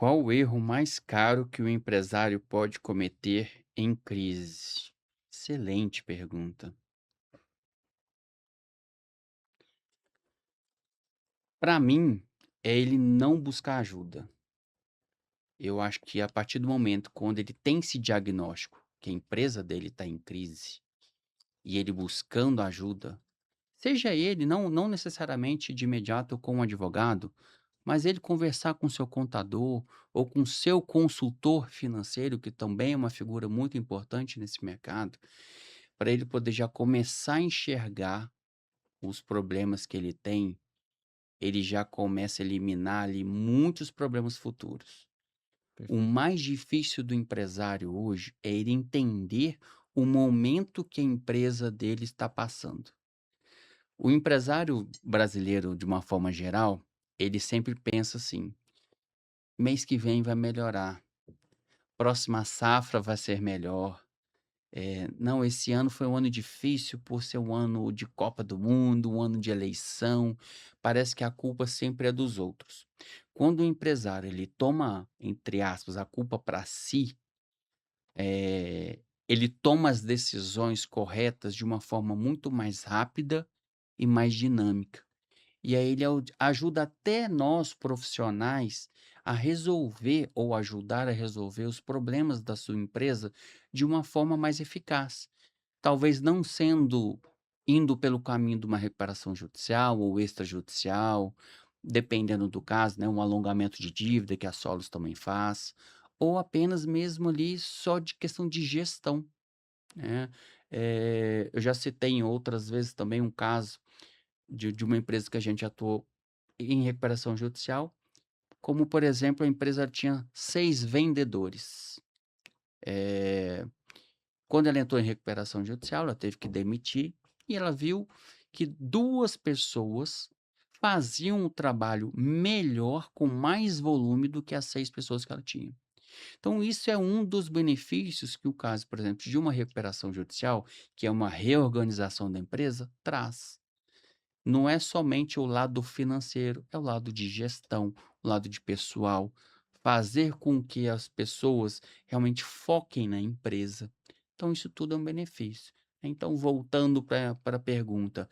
Qual o erro mais caro que o empresário pode cometer em crise? Excelente pergunta. Para mim, é ele não buscar ajuda. Eu acho que a partir do momento quando ele tem esse diagnóstico, que a empresa dele está em crise, e ele buscando ajuda, seja ele não necessariamente de imediato com um advogado, mas ele conversar com seu contador ou com seu consultor financeiro, que também é uma figura muito importante nesse mercado, para ele poder já começar a enxergar os problemas que ele tem, ele já começa a eliminar ali muitos problemas futuros. O Perfeito. mais difícil do empresário hoje é ele entender o momento que a empresa dele está passando. O empresário brasileiro, de uma forma geral, ele sempre pensa assim: mês que vem vai melhorar, próxima safra vai ser melhor. Não, esse ano foi um ano difícil por ser um ano de Copa do Mundo, um ano de eleição. Parece que a culpa sempre é dos outros. Quando o empresário ele toma, entre aspas, a culpa para si, ele toma as decisões corretas de uma forma muito mais rápida e mais dinâmica. E aí ele ajuda até nós profissionais a resolver ou ajudar a resolver os problemas da sua empresa de uma forma mais eficaz. Talvez não sendo indo pelo caminho de uma recuperação judicial ou extrajudicial, dependendo do caso, né, um alongamento de dívida que a Solos também faz, ou apenas mesmo ali só de questão de gestão, né. Eu já citei em outras vezes também um caso de uma empresa que a gente atuou em recuperação judicial, como por exemplo, a empresa tinha 6 vendedores. Eh, Quando ela entrou em recuperação judicial, ela teve que demitir, e ela viu que 2 pessoas faziam o trabalho melhor, com mais volume do que as 6 pessoas que ela tinha. Então isso é um dos benefícios que o caso, por exemplo, de uma recuperação judicial, que é uma reorganização da empresa, traz. Não é somente o lado financeiro, é o lado de gestão, o lado de pessoal, fazer com que as pessoas realmente foquem na empresa. Então, isso tudo é um benefício. Então, voltando para a pergunta,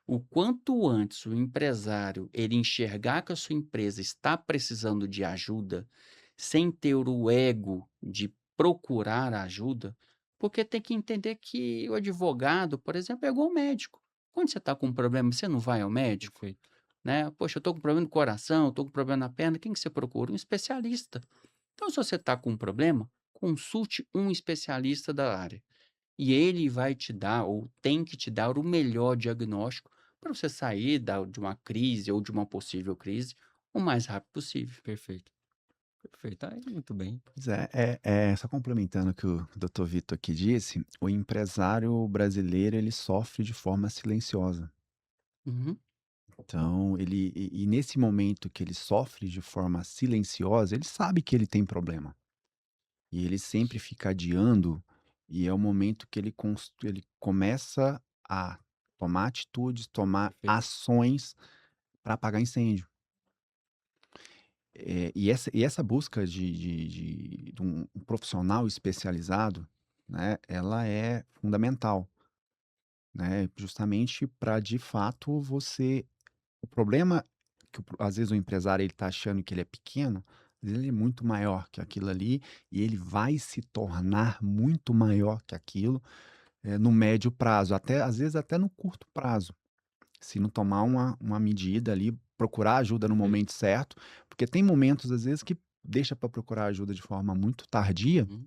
o quanto antes o empresário ele enxergar que a sua empresa está precisando de ajuda, sem ter o ego de procurar ajuda, porque tem que entender que o advogado, por exemplo, é igual ao médico. Quando você está com um problema, você não vai ao médico, Perfeito. né? Poxa, eu estou com problema no coração, estou com problema na perna, quem que você procura? Um especialista. Então, se você está com um problema, consulte um especialista da área. E ele vai te dar, ou tem que te dar, o melhor diagnóstico para você sair de uma crise ou de uma possível crise o mais rápido possível. Perfeito. Perfeito. Aí, muito bem. Pois é, só complementando o que o doutor Vitor aqui disse, o empresário brasileiro ele sofre de forma silenciosa. Uhum, Então, nesse momento que ele sofre de forma silenciosa, ele sabe que ele tem problema. E ele sempre fica adiando, e é o momento que ele começa a tomar atitudes, tomar Perfeito. ações para apagar incêndio. E essa busca de um profissional especializado, né, ela é fundamental, né, justamente para de fato o problema que às vezes o empresário ele tá achando que ele é pequeno, às vezes ele é muito maior que aquilo ali, e ele vai se tornar muito maior que aquilo, no médio prazo, até às vezes até no curto prazo. Se não tomar uma medida ali, procurar ajuda no Perfeito. momento certo, porque tem momentos, às vezes, que deixa para procurar ajuda de forma muito tardia, uhum.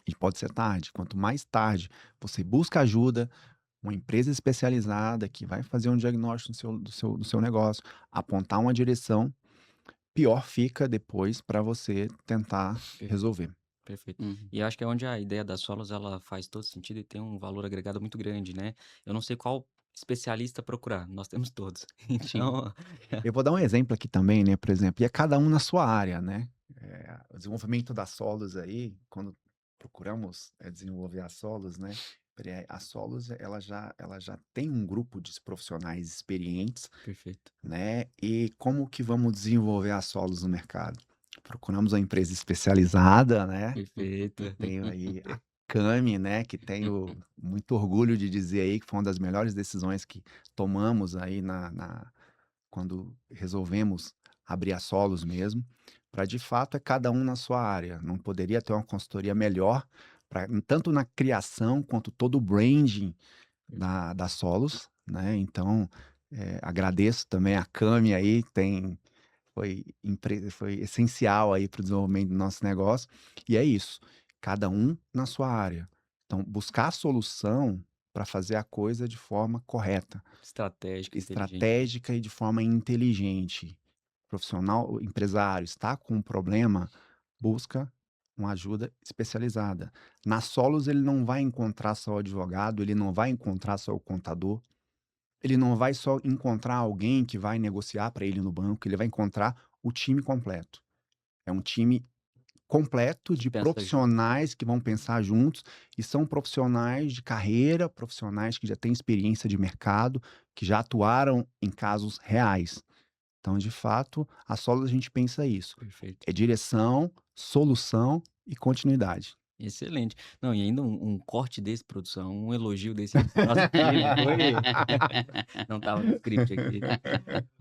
e pode ser tarde. Quanto mais tarde você busca ajuda, uma empresa especializada que vai fazer um diagnóstico do seu negócio, apontar uma direção, pior fica depois para você tentar Perfeito. resolver. Perfeito. Uhum. E acho que é onde a ideia da Solos ela faz todo sentido e tem um valor agregado muito grande, né. Eu não sei qual especialista procurar, nós temos todos. Sim. Então Eu vou dar um exemplo aqui também, né, por exemplo, e é cada um na sua área, né. O desenvolvimento das solos aí, quando procuramos, desenvolver as solos, né, a Solos ela já tem um grupo de profissionais experientes, perfeito. né, e como que vamos desenvolver as solos no mercado? Procuramos uma empresa especializada, né? Perfeito. Tenho aí a Cami, né, que tenho muito orgulho de dizer aí que foi uma das melhores decisões que tomamos aí quando resolvemos abrir a Solos mesmo, para de fato é cada um na sua área. Não poderia ter uma consultoria melhor para tanto na criação quanto todo o branding da Solos, né? Então, agradeço também a Cami aí, foi essencial aí para o desenvolvimento do nosso negócio. E é isso, cada um na sua área. Então, buscar a solução para fazer a coisa de forma correta, Estratégico, inteligente. estratégica e de forma inteligente. Profissional, o empresário está com um problema, busca uma ajuda especializada. Na Solos, ele não vai encontrar só o advogado, ele não vai encontrar só o contador, ele não vai só encontrar alguém que vai negociar para ele no banco, ele vai encontrar o time completo. É um time completo Que de pensa junto. profissionais que vão pensar juntos e são profissionais de carreira, profissionais que já têm experiência de mercado, que já atuaram em casos reais. Então, de fato, a Solos a gente pensa isso. Perfeito. É direção, solução e continuidade. Excelente. Não, e ainda um corte desse, produção, um elogio desse aí pro nosso time foi não estava no script aqui.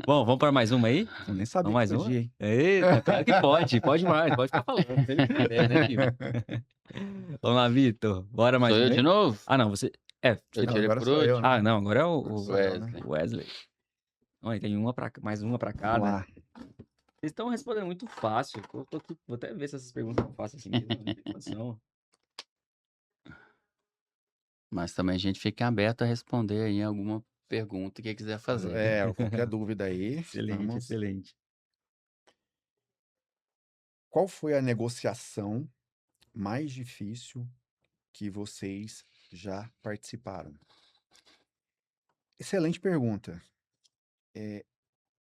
Bom, vamos para mais uma aí? Eu nem Vamos sabia que mais uma? podia, hein? Eita, claro que pode mais, pode ficar falando, se ele quiser, né, time? Vamos lá, Vitor, bora mais Sou eu uma de aí? novo? Ah, não, você Eu Não, tirei agora por sou eu, último. né? ah, não, agora é Agora o sou eu, né? Wesley. Wesley. Olha, tem mais uma para Vamos cada. lá. Vocês estão respondendo muito fácil. Eu tô aqui, vou até ver se essas perguntas são fáceis assim mesmo, não tem noção. Mas também a gente fica aberto a responder aí alguma pergunta que quiser fazer. Qualquer dúvida aí, Excelente, estamos. excelente. Qual foi a negociação mais difícil que vocês já participaram? Excelente pergunta.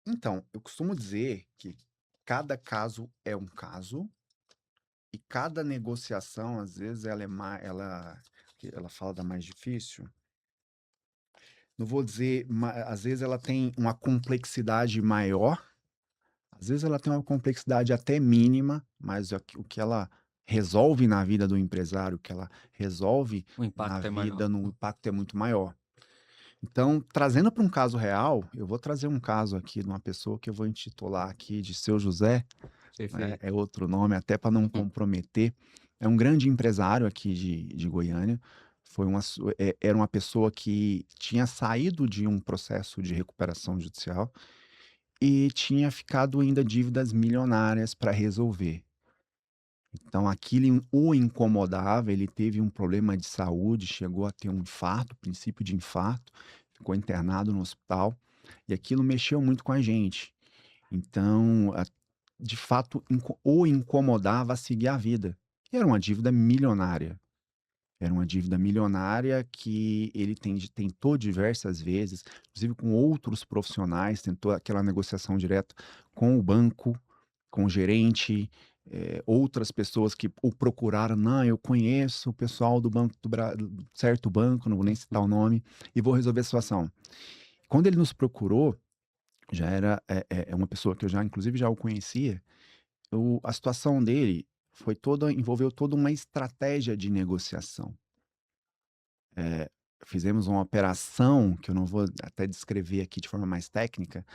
Então, eu costumo dizer que cada caso é um caso e cada negociação, às vezes, ela fala da mais difícil. Não vou dizer, às vezes ela tem uma complexidade maior, às vezes ela tem uma complexidade até mínima, mas o que ela resolve na vida do empresário, o que ela resolve O na impacto é maior. vida, no impacto é muito maior. Então, trazendo para um caso real, eu vou trazer um caso aqui de uma pessoa que eu vou intitular aqui de Seu José, né, Perfeito. é outro nome, até para não comprometer. É um grande empresário aqui de Goiânia. Era uma pessoa que tinha saído de um processo de recuperação judicial e tinha ficado ainda dívidas milionárias para resolver. Então aquilo o incomodava, ele teve um problema de saúde, chegou a ter um infarto, princípio de infarto, ficou internado no hospital, e aquilo mexeu muito com a gente. Então, de fato, o incomodava a seguir a vida. E era uma dívida milionária. Era uma dívida milionária que ele tentou diversas vezes, inclusive com outros profissionais, tentou aquela negociação direta com o banco, com o gerente, outras pessoas que o procuraram. Não, eu conheço o pessoal do banco do certo banco, não vou nem citar o nome, e vou resolver a situação. Quando ele nos procurou, já era uma pessoa que eu já, inclusive, já o conhecia. A situação dele envolveu toda uma estratégia de negociação. Eh, Fizemos uma operação, que eu não vou até descrever aqui de forma mais técnica,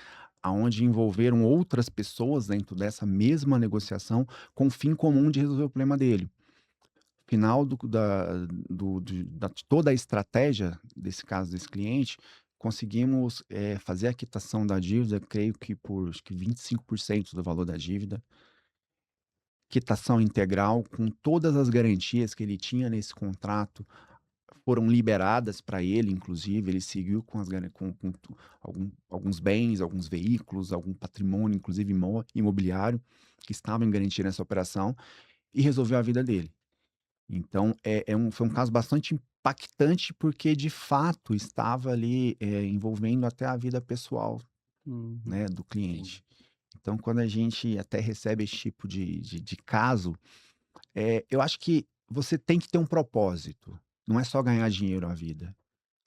aonde envolveram outras pessoas dentro dessa mesma negociação, com o fim comum de resolver o problema dele. Final de toda a estratégia, desse caso desse cliente, conseguimos, fazer a quitação da dívida, creio que por acho que 25% do valor da dívida, quitação integral, com todas as garantias que ele tinha nesse contrato, foram liberadas para ele, inclusive, ele seguiu com alguns bens, alguns veículos, algum patrimônio, inclusive imobiliário, que estavam em garantia nessa operação, e resolveu a vida dele. Então, foi um caso bastante impactante, porque de fato estava ali, envolvendo até a vida pessoal, Uhum. né, do Entendi. cliente. Então, quando a gente até recebe esse tipo de caso, eu acho que você tem que ter um propósito. Não é só ganhar dinheiro a vida.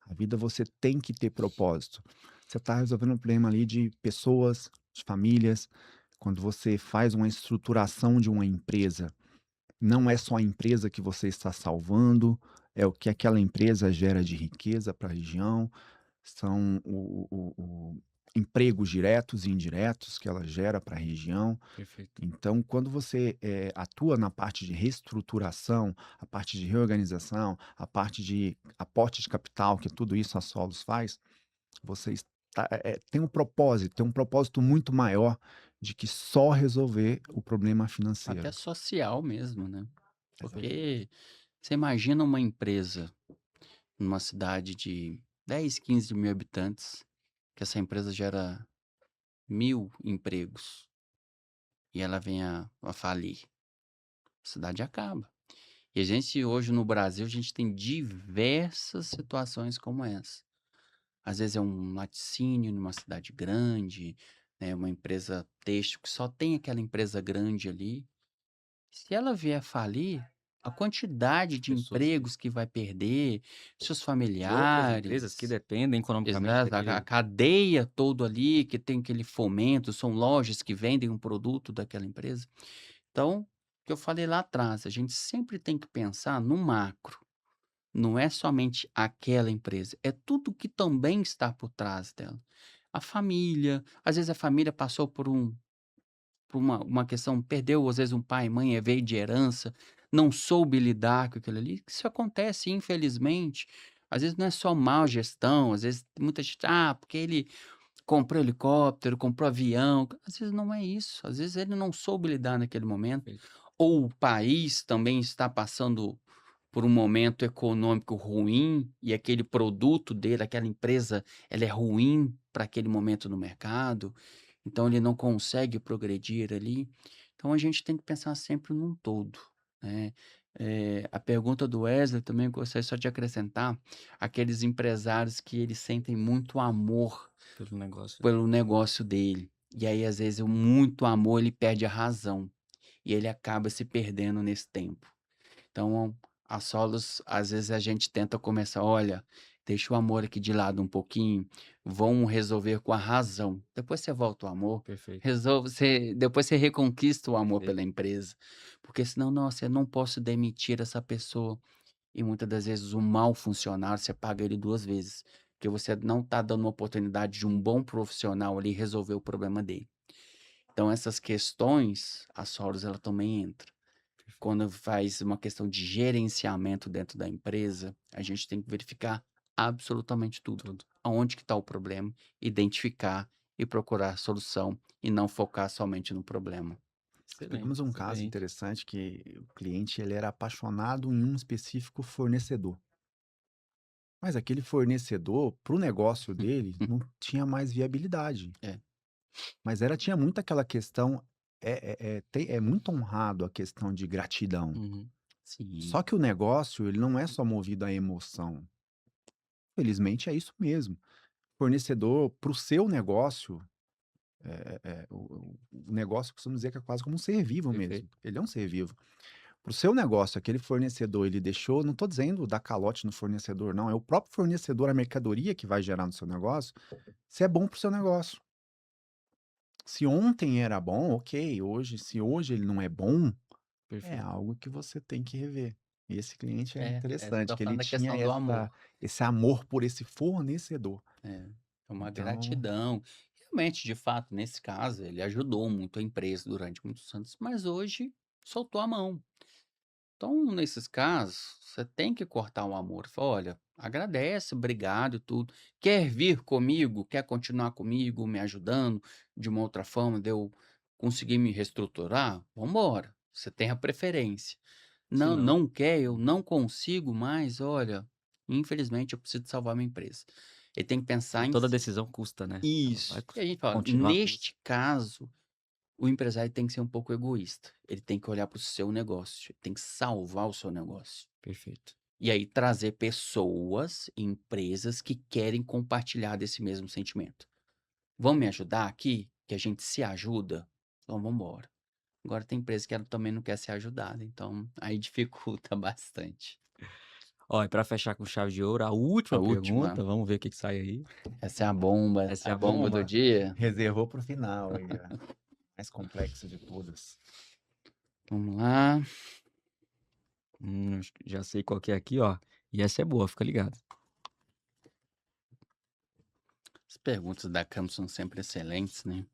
A vida você tem que ter propósito. Você está resolvendo um problema ali de pessoas, de famílias, Quando você faz uma estruturação de uma empresa, não é só a empresa que você está salvando, é o que aquela empresa gera de riqueza para a região, são o empregos diretos e indiretos que ela gera para a região. Perfeito. Então, quando você, atua na parte de reestruturação, a parte de reorganização, a parte de aporte de capital, que tudo isso a Solos faz, você tem um propósito muito maior de que só resolver o problema Até financeiro. social mesmo, né? Exato. Porque você imagina uma empresa numa cidade de 10, 15 mil habitantes, que essa empresa gera 1.000 empregos e ela vem a falir. A cidade acaba. E a gente hoje no Brasil, a gente tem diversas situações como essa. Às vezes é um laticínio numa cidade grande, né, uma empresa têxtil que só tem aquela empresa grande ali. Se ela vier falir, a quantidade As de pessoas empregos que vai perder, seus de outras empresas que familiares, dependem economicamente exato, a daquele. cadeia todo ali que tem aquele fomento, são lojas que vendem um produto daquela empresa. Então, o que eu falei lá atrás, a gente sempre tem que pensar no macro. Não é somente aquela empresa, é tudo que também está por trás dela. A família, às vezes a família passou por uma questão, perdeu às vezes um pai e mãe, veio de herança, não soube lidar com aquilo ali. Isso acontece, infelizmente. Às vezes não é só má gestão, às vezes muita gente, porque ele comprou helicóptero, comprou avião. Às vezes não é isso, às vezes ele não soube lidar naquele momento. Perfeito. Ou o país também está passando por um momento econômico ruim e aquele produto dele, aquela empresa, ela é ruim para aquele momento no mercado, então ele não consegue progredir ali. Então a gente tem que pensar sempre num todo, né? A pergunta do Wesley também eu gostaria só de acrescentar, aqueles empresários que eles sentem muito amor Pelo negócio. pelo negócio dele. E aí, às vezes, muito amor, ele perde a razão. E ele acaba se perdendo nesse tempo. Então, a solos, às vezes a gente tenta começar, olha, deixa o amor aqui de lado um pouquinho, vamos resolver com a razão. Depois você volta o amor, Perfeito. depois você reconquista o amor Perfeito. pela empresa. Porque senão, nossa, eu não posso demitir essa pessoa. E muitas das vezes o mau funcionário, você paga ele 2 vezes, porque você não está dando uma oportunidade de um bom profissional ali resolver o problema dele. Então essas questões, a Soros ela também entra. Quando faz uma questão de gerenciamento dentro da empresa, a gente tem que verificar absolutamente tudo. Tudo. Aonde que está o problema, identificar e procurar solução e não focar somente no problema. Excelente, Tivemos um caso excelente. interessante que o cliente ele era apaixonado em um específico fornecedor. Mas aquele fornecedor, para o negócio dele, não tinha mais viabilidade. É. Mas tinha muito aquela questão, é muito honrado a questão de gratidão. Uhum. Sim. Só que o negócio, ele não é só movido à emoção. Felizmente é isso mesmo. Fornecedor, para o seu negócio, o negócio costuma dizer que é quase como um ser vivo mesmo. Perfeito. Ele é um ser vivo. Para o seu negócio, aquele fornecedor, ele deixou, não estou dizendo dar calote no fornecedor, não. É o próprio fornecedor, a mercadoria que vai gerar no seu negócio, se é bom para o seu negócio. Se ontem era bom, ok. Se hoje ele não é bom, é Perfeito. algo que você tem que rever. E esse cliente é Eu interessante, tô que ele falando da tinha questão do amor. esse amor por esse fornecedor. É uma Então, gratidão. Realmente, de fato, nesse caso, ele ajudou muito a empresa durante muitos anos, mas hoje soltou a mão. Então, nesses casos, você tem que cortar o amor. Fala, olha, agradece, obrigado e tudo. Quer vir comigo? Quer continuar comigo, me ajudando de uma outra forma, de eu conseguir me reestruturar? Vamos embora. Você tem a preferência. Se Não, não, não quer, eu não consigo mais, olha, infelizmente eu preciso salvar minha empresa. Ele tem que pensar em toda decisão custa, né? Ela vai isso. E a gente fala, continuar com você. neste caso, o empresário tem que ser um pouco egoísta. Ele tem que olhar para o seu negócio, ele tem que salvar o seu negócio. Perfeito. E aí trazer pessoas, empresas que querem compartilhar desse mesmo sentimento. Vão me ajudar aqui? Que a gente se ajuda? Então vamos embora. Agora tem empresa que ela também não quer ser ajudada, então aí dificulta bastante. Ó, e pra fechar com chave de ouro, a A última última, pergunta, vamos ver o que que sai aí. essa é Essa é a a bomba do bomba. dia. reservou para o final aí, ó. Mais complexa de todas. Vamos lá. Acho que já sei qual que é aqui, ó. E essa é boa, fica ligado. As perguntas da Campos são sempre excelentes, né?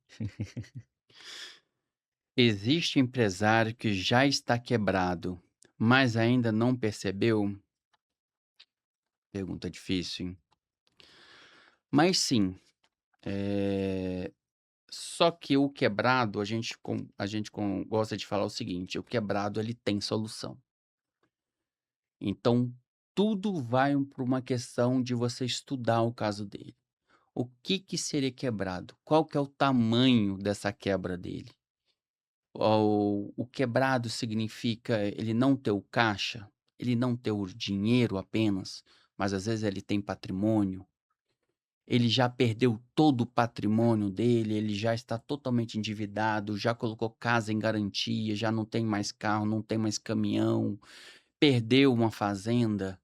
Existe empresário que já está quebrado, mas ainda não percebeu? Pergunta difícil, hein? Mas sim, só que o quebrado, a gente gosta de falar o seguinte: o quebrado ele tem solução. Então, tudo vai para uma questão de você estudar o caso dele. O que que seria quebrado? Qual que é o tamanho dessa quebra dele? O quebrado significa ele não ter o caixa, ele não ter o dinheiro apenas, mas às vezes ele tem patrimônio. Ele já perdeu todo o patrimônio dele, ele já está totalmente endividado, já colocou casa em garantia, já não tem mais carro, não tem mais caminhão, perdeu uma fazenda.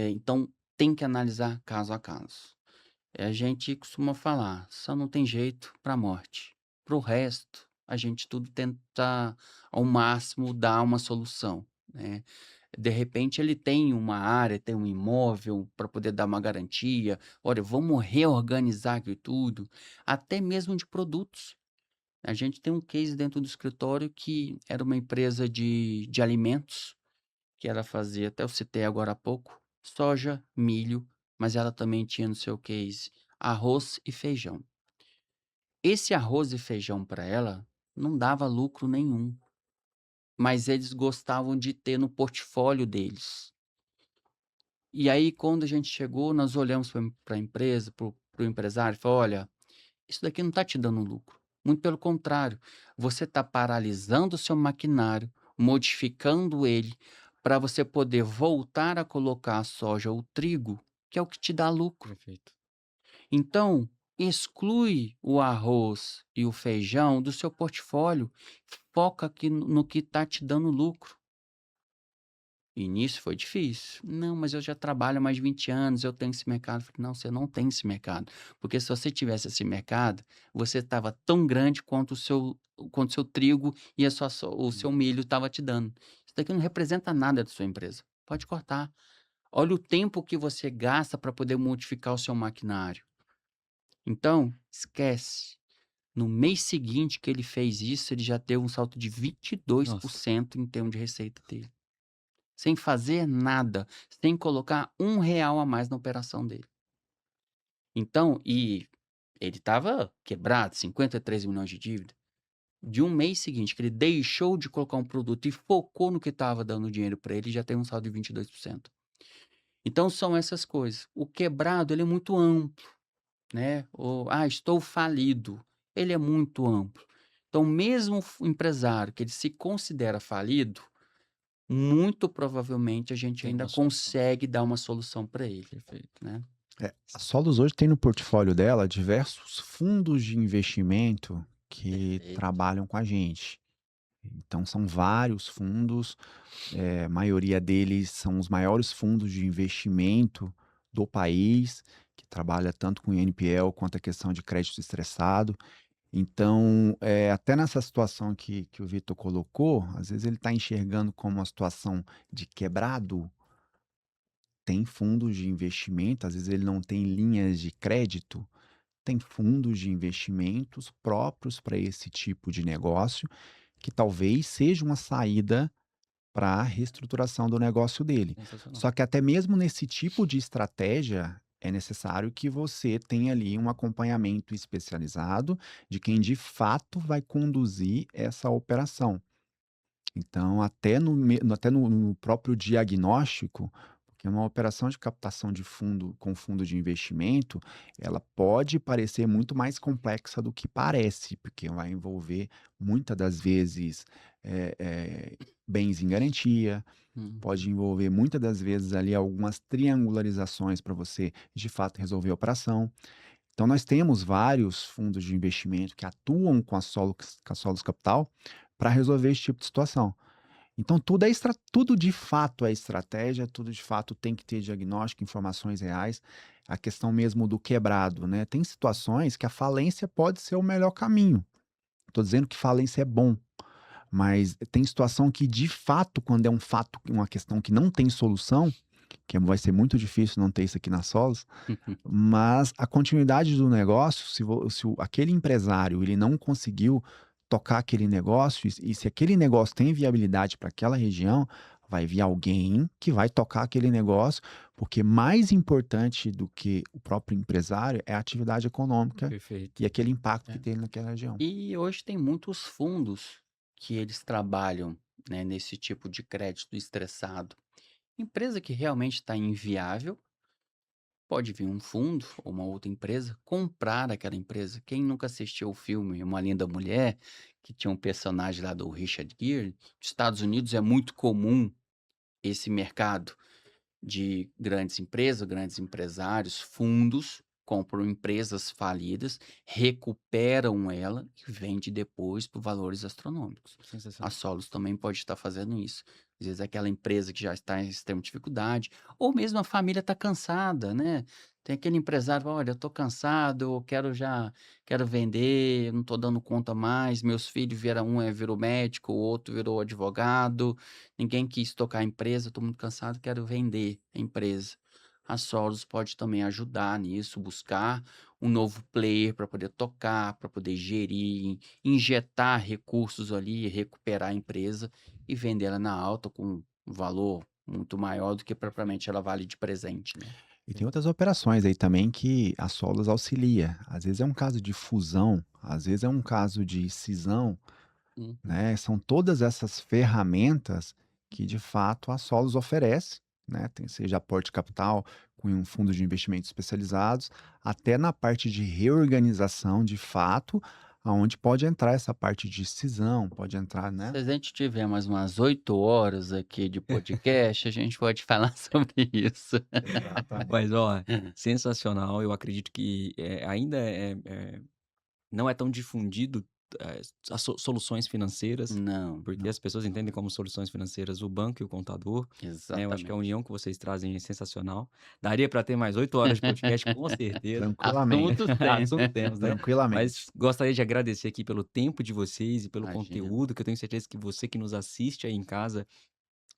Então tem que analisar caso a caso. A gente costuma falar, só não tem jeito para a morte. Para o resto, a gente tudo tenta ao máximo dar uma solução, né? De repente ele tem uma área, tem um imóvel para poder dar uma garantia. Olha, vamos reorganizar aqui tudo, até mesmo de produtos. A gente tem um case dentro do escritório que era uma empresa de alimentos, que ela fazia, até eu citei agora há pouco, soja, milho, mas ela também tinha no seu case arroz e feijão. Esse arroz e feijão para ela não dava lucro nenhum, mas eles gostavam de ter no portfólio deles. E aí, quando a gente chegou, nós olhamos para a empresa, para o empresário, e falou: olha, isso daqui não está te dando lucro. Muito pelo contrário, você está paralisando o seu maquinário, modificando ele, para você poder voltar a colocar a soja ou o trigo, que é o que te dá lucro. Perfeito. Então, exclui o arroz e o feijão do seu portfólio, foca aqui no que está te dando lucro. E nisso foi difícil. Não, mas eu já trabalho há mais de 20 anos, eu tenho esse mercado. Eu falei, não, você não tem esse mercado. Porque se você tivesse esse mercado, você estava tão grande quanto o seu trigo e o seu milho estava te dando. Isso daqui não representa nada da sua empresa. Pode cortar. Olha o tempo que você gasta para poder modificar o seu maquinário. Então, esquece. No mês seguinte que ele fez isso, ele já teve um salto de Nossa. 22% em termos de receita dele. Sem fazer nada, sem colocar R$ 1 a mais na operação dele. Então, e ele estava quebrado, 53 milhões de dívida. De um mês seguinte, que ele deixou de colocar um produto e focou no que estava dando dinheiro para ele, já tem um saldo de 22%. Então, são essas coisas. O quebrado, ele é muito amplo, né? Estou falido. Ele é muito amplo. Então, mesmo o empresário que ele se considera falido, muito provavelmente a gente Tem ainda uma solução. consegue dar uma solução para ele, Perfeito. né? A Solos hoje tem no portfólio dela diversos fundos de investimento que Perfeito. trabalham com a gente. Então são vários fundos, a maioria deles são os maiores fundos de investimento do país, que trabalha tanto com NPL quanto a questão de crédito estressado. Então, até nessa situação que o Vitor colocou, às vezes ele está enxergando como uma situação de quebrado, tem fundos de investimento, às vezes ele não tem linhas de crédito, tem fundos de investimentos próprios para esse tipo de negócio, que talvez seja uma saída para a reestruturação do negócio dele. Sensacional. Só que até mesmo nesse tipo de estratégia, é necessário que você tenha ali um acompanhamento especializado de quem de fato vai conduzir essa operação. Então, até no próprio diagnóstico, porque uma operação de captação de fundo com fundo de investimento, ela pode parecer muito mais complexa do que parece, porque vai envolver muitas das vezes bens em garantia, pode envolver muitas das vezes ali algumas triangularizações para você de fato resolver a operação. Então, nós temos vários fundos de investimento que atuam com a Solos Capital para resolver esse tipo de situação. Então, tudo de fato é estratégia, tudo de fato tem que ter diagnóstico, informações reais, a questão mesmo do quebrado, né? Tem situações que a falência pode ser o melhor caminho. Tô dizendo que falência é bom, mas tem situação que, de fato, quando é um fato, uma questão que não tem solução, que vai ser muito difícil não ter isso aqui na Solos, mas a continuidade do negócio, se aquele empresário ele não conseguiu tocar aquele negócio, e se aquele negócio tem viabilidade para aquela região, vai vir alguém que vai tocar aquele negócio, porque mais importante do que o próprio empresário é a atividade econômica Perfeito. e aquele impacto que É. tem naquela região. E hoje tem muitos fundos que eles trabalham, né, nesse tipo de crédito estressado. Empresa que realmente está inviável, pode vir um fundo ou uma outra empresa comprar aquela empresa. Quem nunca assistiu o filme Uma Linda Mulher, que tinha um personagem lá do Richard Gere, nos Estados Unidos é muito comum esse mercado de grandes empresas, grandes empresários, fundos, compram empresas falidas, recuperam ela e vende depois por valores astronômicos. A Sensacional. Solos também pode estar fazendo isso. Às vezes aquela empresa que já está em extrema dificuldade, ou mesmo a família está cansada, né? Tem aquele empresário, olha, eu estou cansado, quero vender, eu não estou dando conta mais, meus filhos virou médico, o outro virou advogado, ninguém quis tocar a empresa, estou muito cansado, quero vender a empresa. A Solos pode também ajudar nisso, buscar um novo player para poder tocar, para poder gerir, injetar recursos ali, recuperar a empresa e vender ela na alta com um valor muito maior do que propriamente ela vale de presente, né? E tem outras operações aí também que a Solos auxilia. Às vezes é um caso de fusão, às vezes é um caso de cisão, Uhum. né? São todas essas ferramentas que de fato a Solos oferece, né? Seja aporte de capital com um fundo de investimentos especializados, até na parte de reorganização de fato, aonde pode entrar essa parte de cisão, pode entrar, né? Se a gente tiver mais umas 8 horas aqui de podcast, a gente pode falar sobre isso. Exatamente. Mas, ó, sensacional. Eu acredito que ainda não é tão difundido as soluções financeiras, Não, porque Não. as pessoas entendem como soluções financeiras o banco e o contador, né? Eu acho que a exatamente. união que vocês trazem é sensacional. Daria para ter mais 8 horas de podcast, com certeza. Tranquilamente. Assuntos tem. Assunto temos, né? Tranquilamente. Mas gostaria de agradecer aqui pelo tempo de vocês e pelo Imagina. conteúdo, que eu tenho certeza que você que nos assiste aí em casa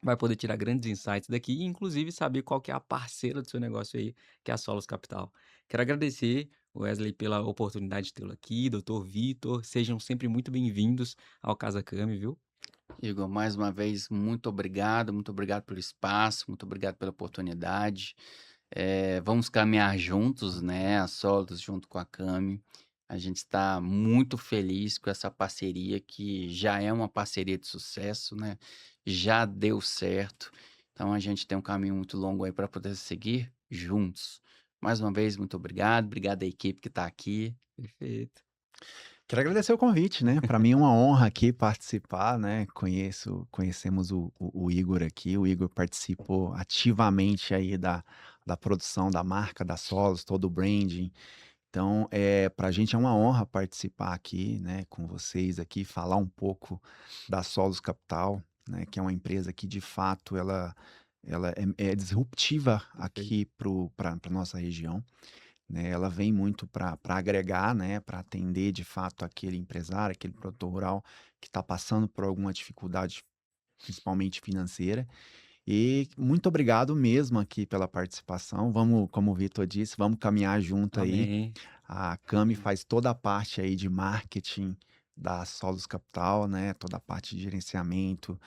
vai poder tirar grandes insights daqui e, inclusive, saber qual que é a parceira do seu negócio aí, que é a Solos Capital. Quero agradecer, Wesley, pela oportunidade de tê-lo aqui, doutor Vitor. Sejam sempre muito bem-vindos ao Casa Cami, viu? Igor, mais uma vez, muito obrigado pelo espaço, muito obrigado pela oportunidade. Vamos caminhar juntos, né? A Solos junto com a Cami. A gente está muito feliz com essa parceria, que já é uma parceria de sucesso, né? Já deu certo. Então a gente tem um caminho muito longo aí para poder seguir juntos. Mais uma vez, muito obrigado. Obrigado à equipe que está aqui. Perfeito. Quero agradecer o convite, né? Para mim é uma honra aqui participar, né? Conhecemos o Igor aqui. O Igor participou ativamente aí da produção da marca da Solos, todo o branding. Então, para a gente é uma honra participar aqui, né, com vocês aqui, falar um pouco da Solos Capital, né, que é uma empresa que de fato ela é disruptiva aqui para a nossa região, né? Ela vem muito para agregar, né, para atender de fato aquele empresário, aquele produtor rural que está passando por alguma dificuldade, principalmente financeira. E muito obrigado mesmo aqui pela participação. Vamos, como o Vitor disse, vamos caminhar junto aí. Amém. A Cami faz toda a parte aí de marketing da Solos Capital, né? Toda a parte de gerenciamento,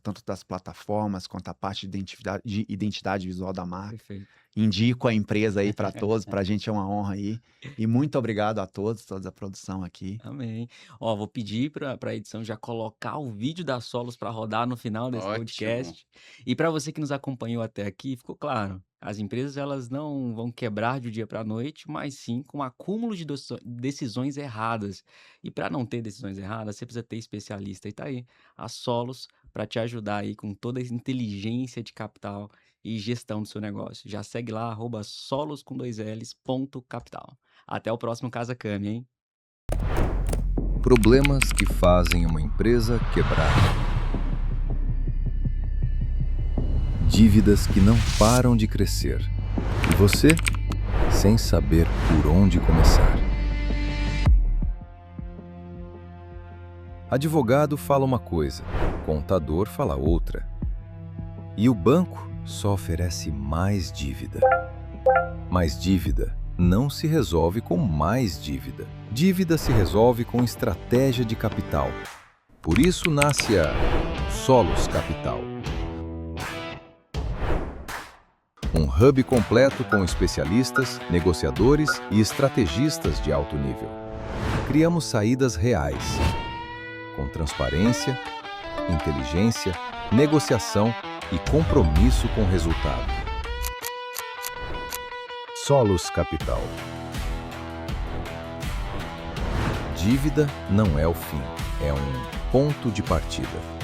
tanto das plataformas quanto a parte de identidade visual da marca. Perfeito. Indico a empresa aí para todos, para a gente é uma honra aí. E muito obrigado a todos, toda a produção aqui. Amém. Ó, vou pedir para a edição já colocar o vídeo da Solos para rodar no final desse Ótimo. podcast. E para você que nos acompanhou até aqui, ficou claro, as empresas elas não vão quebrar de um dia para a noite, mas sim com um acúmulo de decisões erradas. E para não ter decisões erradas, você precisa ter especialista. E tá aí, a Solos para te ajudar aí com toda a inteligência de capital e gestão do seu negócio. Já segue lá, @solos_capital. Até o próximo Casa Cami, hein? Problemas que fazem uma empresa quebrar. Dívidas que não param de crescer. E você, sem saber por onde começar. Advogado fala uma coisa, contador fala outra. E o banco só oferece mais dívida. Mas dívida não se resolve com mais dívida. Dívida se resolve com estratégia de capital. Por isso nasce a Solos Capital. Um hub completo com especialistas, negociadores e estrategistas de alto nível. Criamos saídas reais, com transparência, inteligência, negociação e compromisso com o resultado. Solos Capital. Dívida não é o fim, é um ponto de partida.